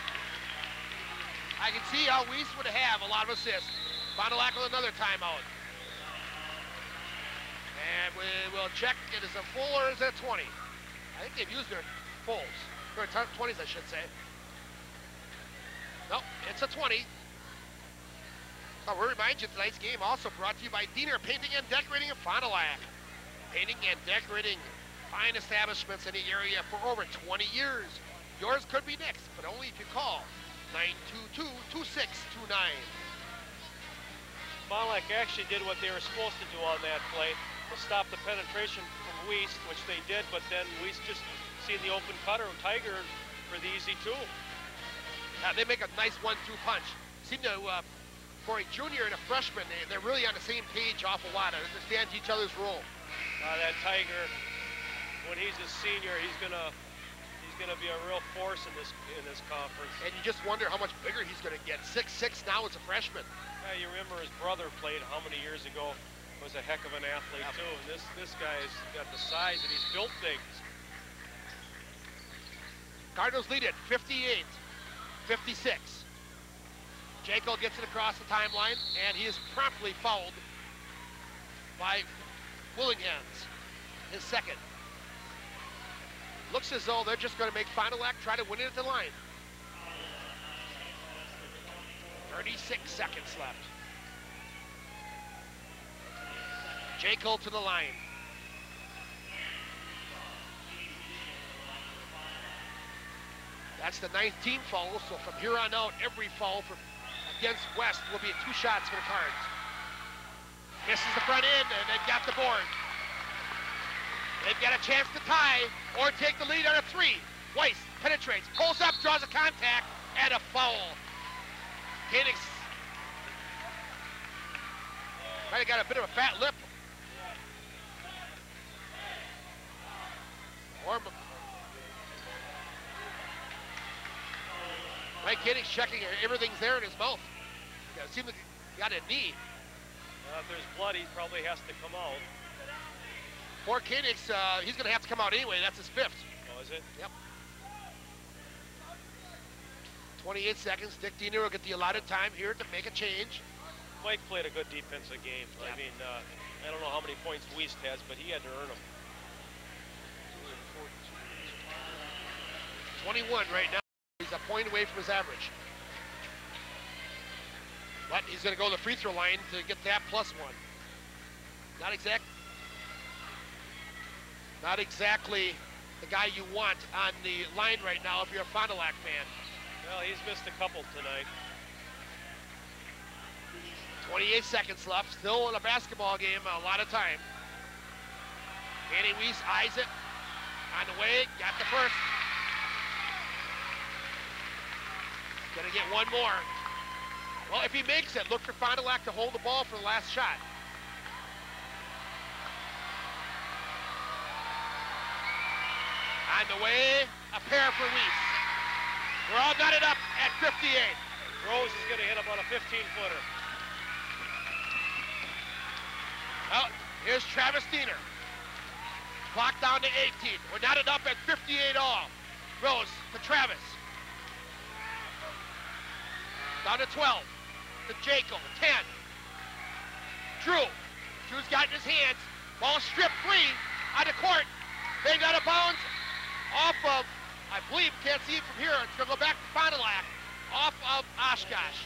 A: I can see how Weiss would have a lot of assists. Fond du Lac with another timeout. And we will check, it is a full or is it a 20? I think they've used their fulls, or 20s I should say. Nope, it's a 20. So we'll remind you tonight's game also brought to you by Diener Painting and Decorating of Fond du Lac. Painting and decorating fine establishments in the area for over 20 years. Yours could be next, but only if you call 922-2629.
C: Fond du Lac actually did what they were supposed to do on that play, to stop the penetration from Weiss, which they did, but then Weiss just seen the open cutter of Tiger for the easy 2.
A: Yeah, they make a nice 1-2 punch. Seem to, for a junior and a freshman, they're really on the same page awful lot. They understand each other's role.
C: That Tiger, when he's a senior, he's He's going to be a real force in this conference.
A: And you just wonder how much bigger he's going to get. 6'6" now as a freshman.
C: You remember his brother played how many years ago? Was a heck of an athlete too. And this guy's got the size and he's built things.
A: Cardinals lead it 58-56. Jaco gets it across the timeline, and he is promptly fouled by Willinghams, his second. Looks as though they're just going to make final act, try to win it at the line. 36 seconds left. Jaco to the line. That's the 9th team foul, so from here on out, every foul against West will be 2 shots for the Cards. Misses the front end, and they've got the board. They've got a chance to tie or take the lead on a 3. Weiss penetrates, pulls up, draws a contact, and a foul. Koenig might have got a bit of a fat lip. Or Mike Koenig's checking everything's there in his mouth. Yeah, it seems like he got a knee.
C: If there's blood, he probably has to come out.
A: For Koenig, he's going to have to come out anyway. That's his 5th.
C: Oh, is it?
A: Yep. 28 seconds. Dick Diener will get the allotted time here to make a change.
C: Mike played a good defensive game.
A: Yeah.
C: I mean, I don't know how many points Wiest has, but he had to earn them.
A: 21 right now. He's a point away from his average. But he's going to go to the free throw line to get that +1. Not exactly the guy you want on the line right now if you're a Fond du Lac fan.
C: Well, he's missed a couple tonight.
A: 28 seconds left. Still in a basketball game, a lot of time. Danny Weiss eyes it. On the way, got the first. Gonna get one more. Well, if he makes it, look for Fond du Lac to hold the ball for the last shot. On the way, a pair for Weiss. We're all knotted up at 58.
C: Rose is gonna hit about a 15-footer.
A: Well, here's Travis Diener. Clock down to 18. We're knotted up at 58 all. Rose to Travis. Down to 12. To Jaco, 10. Drew. Drew's got in his hands. Ball stripped free on the court. They got a bounce off of, I believe, can't see it from here. It's going to go back to Fond du Lac. Off of Oshkosh.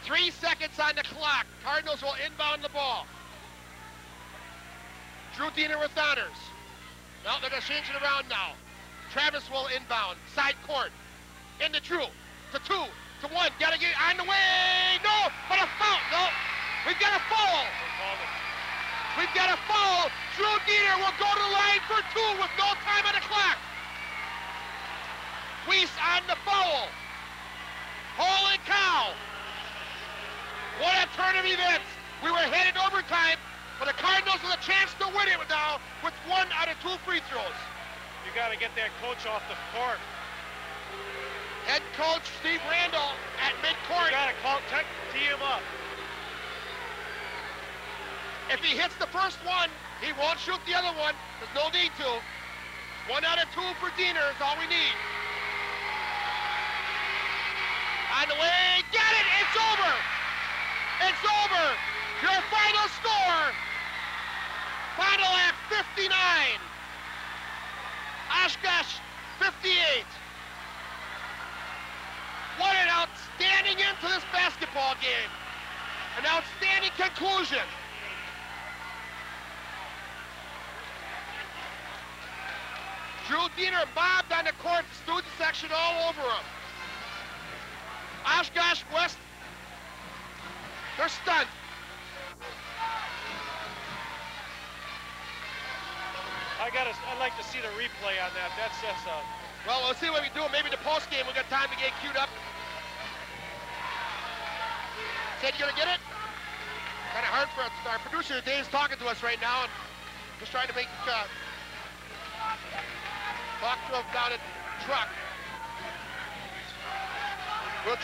A: Three seconds on the clock. Cardinals will inbound the ball. Drew Diener with honors. No, they're going to change it around now. Travis will inbound. Side court. Into Drew. To 2. To 1. Got to get on the way. No, but a foul. No, we've got a foul. We've got a foul. Drew Diener will go to the line for 2 with no time on the clock. Weiss on the foul. Holy cow. What a turn of events. We were headed overtime, but the Cardinals with a chance to win it now with 1 out of 2 free throws.
C: You got to get that coach off the court.
A: Head coach Steve Randall at midcourt.
C: You got to tee him up.
A: If he hits the first one, he won't shoot the other one. There's no need to. 1 out of 2 for Diener is all we need. On the way, get it, it's over. It's over. Your final score, Fond du Lac 59, Oshkosh 58. What an outstanding end to this basketball game. An outstanding conclusion. Drew Diener mobbed on the court, the student section all over him. Oshkosh West, they're stunned.
C: I'd like to see the replay on that. That's
A: Well, we'll see what we do. Maybe the post game, we got time to get queued up. Said you gonna get it? Kind of hard for us. Our producer Dave's talking to us right now, and just trying to make talk to him down at truck. Well,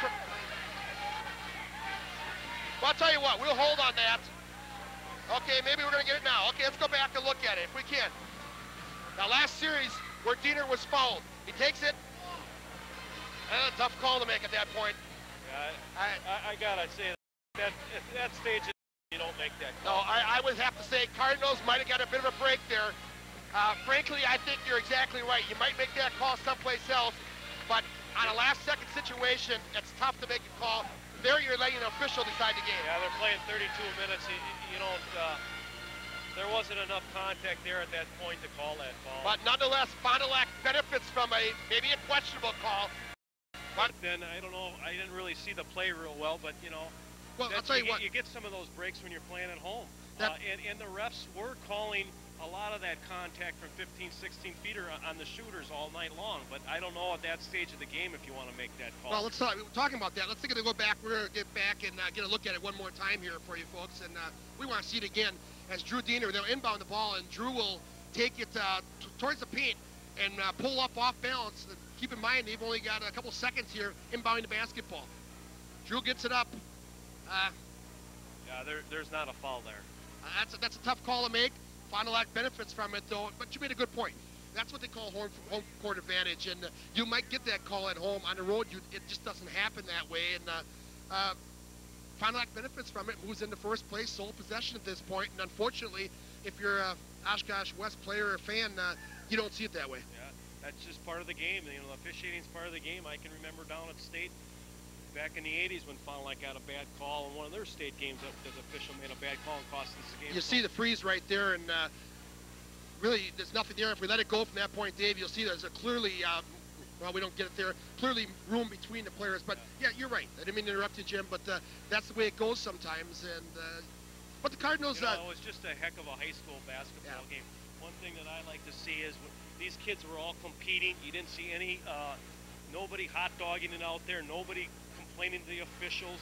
A: I'll tell you what, we'll hold on that. Okay, maybe we're going to get it now. Okay, let's go back and look at it if we can. Now, last series where Diener was fouled, he takes it. A tough call to make at that point.
C: Yeah, I gotta say that at that stage you don't make that
A: call. No, I would have to say Cardinals might have got a bit of a break there. Frankly, I think you're exactly right. You might make that call someplace else, but on a last-second situation, it's tough to make a call. There, you're letting an official decide the game.
C: Yeah, they're playing 32 minutes. You don't. There wasn't enough contact there at that point to call that call.
A: But nonetheless, Fond du Lac benefits from maybe a questionable call.
C: But then I don't know. I didn't really see the play real well, but you know.
A: Well, I'll tell you what.
C: You get some of those breaks when you're playing at home, and the refs were calling a lot of that contact from 15, 16 feet on the shooters all night long. But I don't know at that stage of the game if you want to make that call.
A: Well, we're talking about that. Let's take a go back. We're going to get back and get a look at it one more time here for you folks, and we want to see it again as Drew Diener. They'll inbound the ball, and Drew will take it towards the paint and pull up off balance. Keep in mind, they've only got a couple seconds here inbounding the basketball. Drew gets it up.
C: Yeah, there's not a foul there.
A: That's a tough call to make. Fond du Lac benefits from it, though, but you made a good point. That's what they call home court advantage, and you might get that call at home. On the road, it just doesn't happen that way, and Fond du Lac benefits from it, moves into first place, sole possession at this point, and unfortunately, if you're a Oshkosh West player or fan, you don't see it that way.
C: Yeah, that's just part of the game. You know, the officiating's part of the game. I can remember down at State back in the 80s when Fond du Lac got a bad call in one of their state games, the official made a bad call and cost us the game.
A: You see the freeze right there, and really there's nothing there. If we let it go from that point, Dave, you'll see there's a clearly, well, we don't get it there, clearly room between the players. But yeah, you're right. I didn't mean to interrupt you, Jim, but that's the way it goes sometimes. And but the Cardinals,
C: you know, it was just a heck of a high school basketball game. One thing that I like to see is these kids were all competing. You didn't see any nobody hot dogging it out there. Nobody complaining to the officials,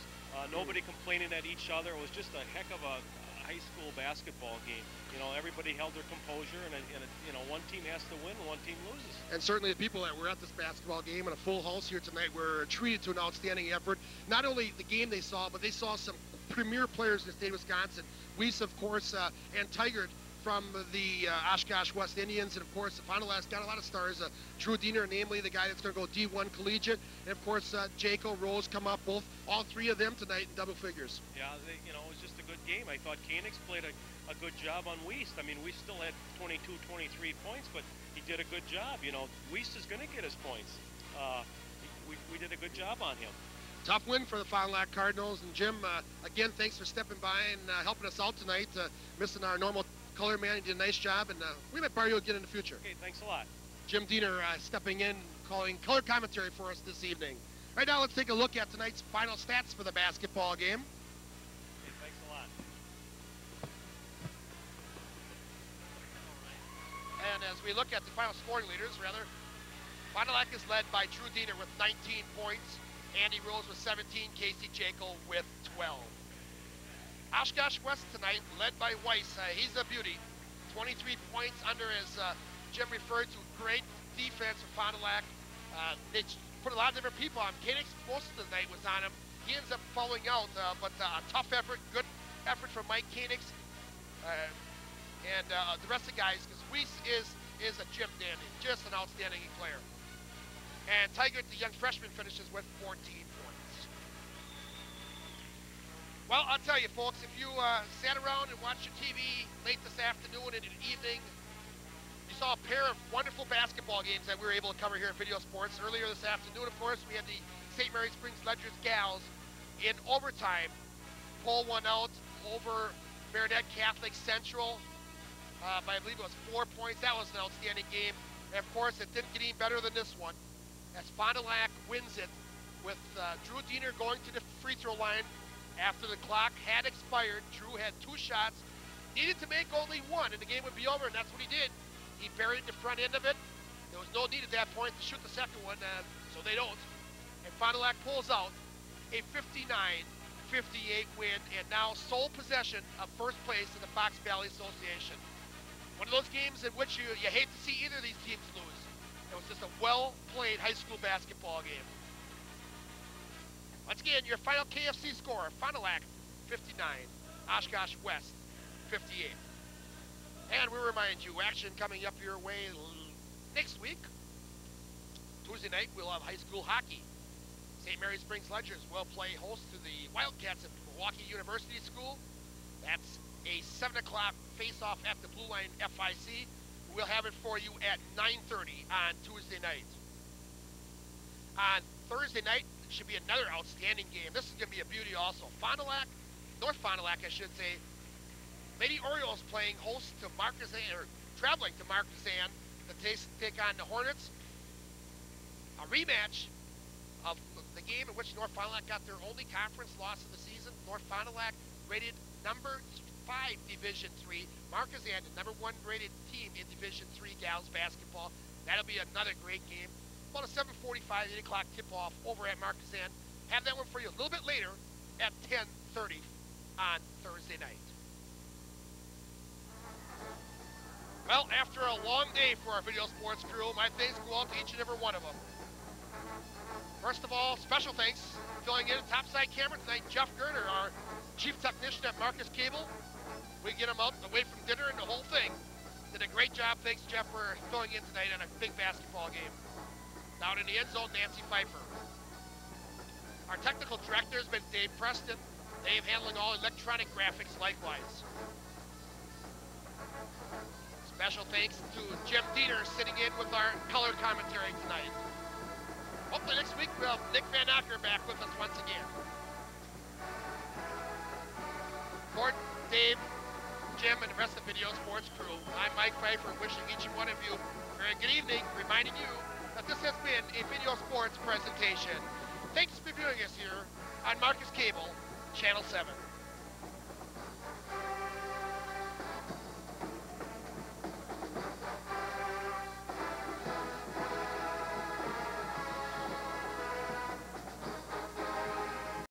C: nobody complaining at each other. It was just a heck of a high school basketball game. You know, everybody held their composure, and you know, one team has to win and one team loses.
A: And certainly the people that were at this basketball game and a full house here tonight were treated to an outstanding effort. Not only the game they saw, but they saw some premier players in the state of Wisconsin. Weiss, of course, and Tigert from the Oshkosh West Indians, and of course the Fond du Lac's got a lot of stars. Drew Diener, namely the guy that's going to go D1 collegiate, and of course Jaco, Rose come up, all three of them tonight in double figures.
C: Yeah, you know, it was just a good game. I thought Koenigs played a good job on Weiss. I mean, Weiss still had 22, 23 points, but he did a good job. You know, Weiss is going to get his points. We did a good job on him.
A: Tough win for the Fond du Lac Cardinals, and Jim, again, thanks for stepping by and helping us out tonight, missing our normal color man. He did a nice job, and we might borrow you again in the future.
C: Okay, thanks a lot.
A: Jim Diener stepping in, calling color commentary for us this evening. Right now, let's take a look at tonight's final stats for the basketball game.
C: Okay, thanks a lot.
A: And as we look at the final scoring leaders, Fond du Lac is led by Drew Diener with 19 points, Andy Rose with 17, Casey Jaco with 12. Oshkosh West tonight, led by Weiss. He's a beauty. 23 points under, as Jim referred to, great defense for Fond du Lac. They put a lot of different people on him. Koenigs, most of the night was on him. He ends up falling out, but a tough effort, good effort from Mike Koenigs. And the rest of the guys, because Weiss is a gym dandy, just an outstanding player. And Tigert, the young freshman, finishes with 14 points. Well, I'll tell you, folks, if you sat around and watched your TV late this afternoon and in the evening, you saw a pair of wonderful basketball games that we were able to cover here in Video Sports. Earlier this afternoon, of course, we had the St. Mary Springs Ledgers Gals in overtime pull one out over Marinette Catholic Central by, I believe it was 4 points. That was an outstanding game. And, of course, it didn't get any better than this one, as Fond du Lac wins it with Drew Diener going to the free throw line after the clock had expired. Drew had 2 shots, needed to make only 1, and the game would be over, and that's what he did. He buried the front end of it. There was no need at that point to shoot the second one, so they don't. And Fond du Lac pulls out a 59-46 West58 win and now sole possession of first place in the Fox Valley Association. One of those games in which you hate to see either of these teams lose. It was just a well-played high school basketball game. Once again, your final KFC score, Fond du Lac 59, Oshkosh West 58. And we remind you, action coming up your way next week. Tuesday night, we'll have high school hockey. St. Mary Springs Ledgers will play host to the Wildcats at Milwaukee University School. That's a 7 o'clock face-off at the Blue Line FIC. We'll have it for you at 9:30 on Tuesday night. On Thursday night, it should be another outstanding game. This is going to be a beauty also. Fond du Lac, North Fond du Lac, I should say. Lady Orioles playing host to Marquezan, or traveling to Marquezan to take on the Hornets. A rematch of the game in which North Fond du Lac got their only conference loss of the season. North Fond du Lac rated number 5 Division III. Marquezan, the number 1 rated team in Division III gals basketball. That'll be another great game. About a 7:45, 8 o'clock tip-off over at Marquezan. Have that one for you a little bit later at 10:30 on Thursday night. Well, after a long day for our video sports crew, my thanks go out to each and every one of them. First of all, special thanks, filling in topside camera tonight, Jeff Gerner, our chief technician at Marcus Cable. We get him out away from dinner and the whole thing. Did a great job. Thanks, Jeff, for filling in tonight on a big basketball game. Down in the end zone, Nancy Pfeiffer. Our technical director has been Dave Preston. Dave handling all electronic graphics likewise. Special thanks to Jim Dieter sitting in with our color commentary tonight. Hopefully next week we'll have Nick Van Acker back with us once again. For Dave, Jim, and the rest of the Video Sports crew, I'm Mike Pfeiffer, wishing each and one of you a very good evening, reminding you that this has been a Video Sports presentation. Thanks for viewing us here on Marcus Cable, Channel 7.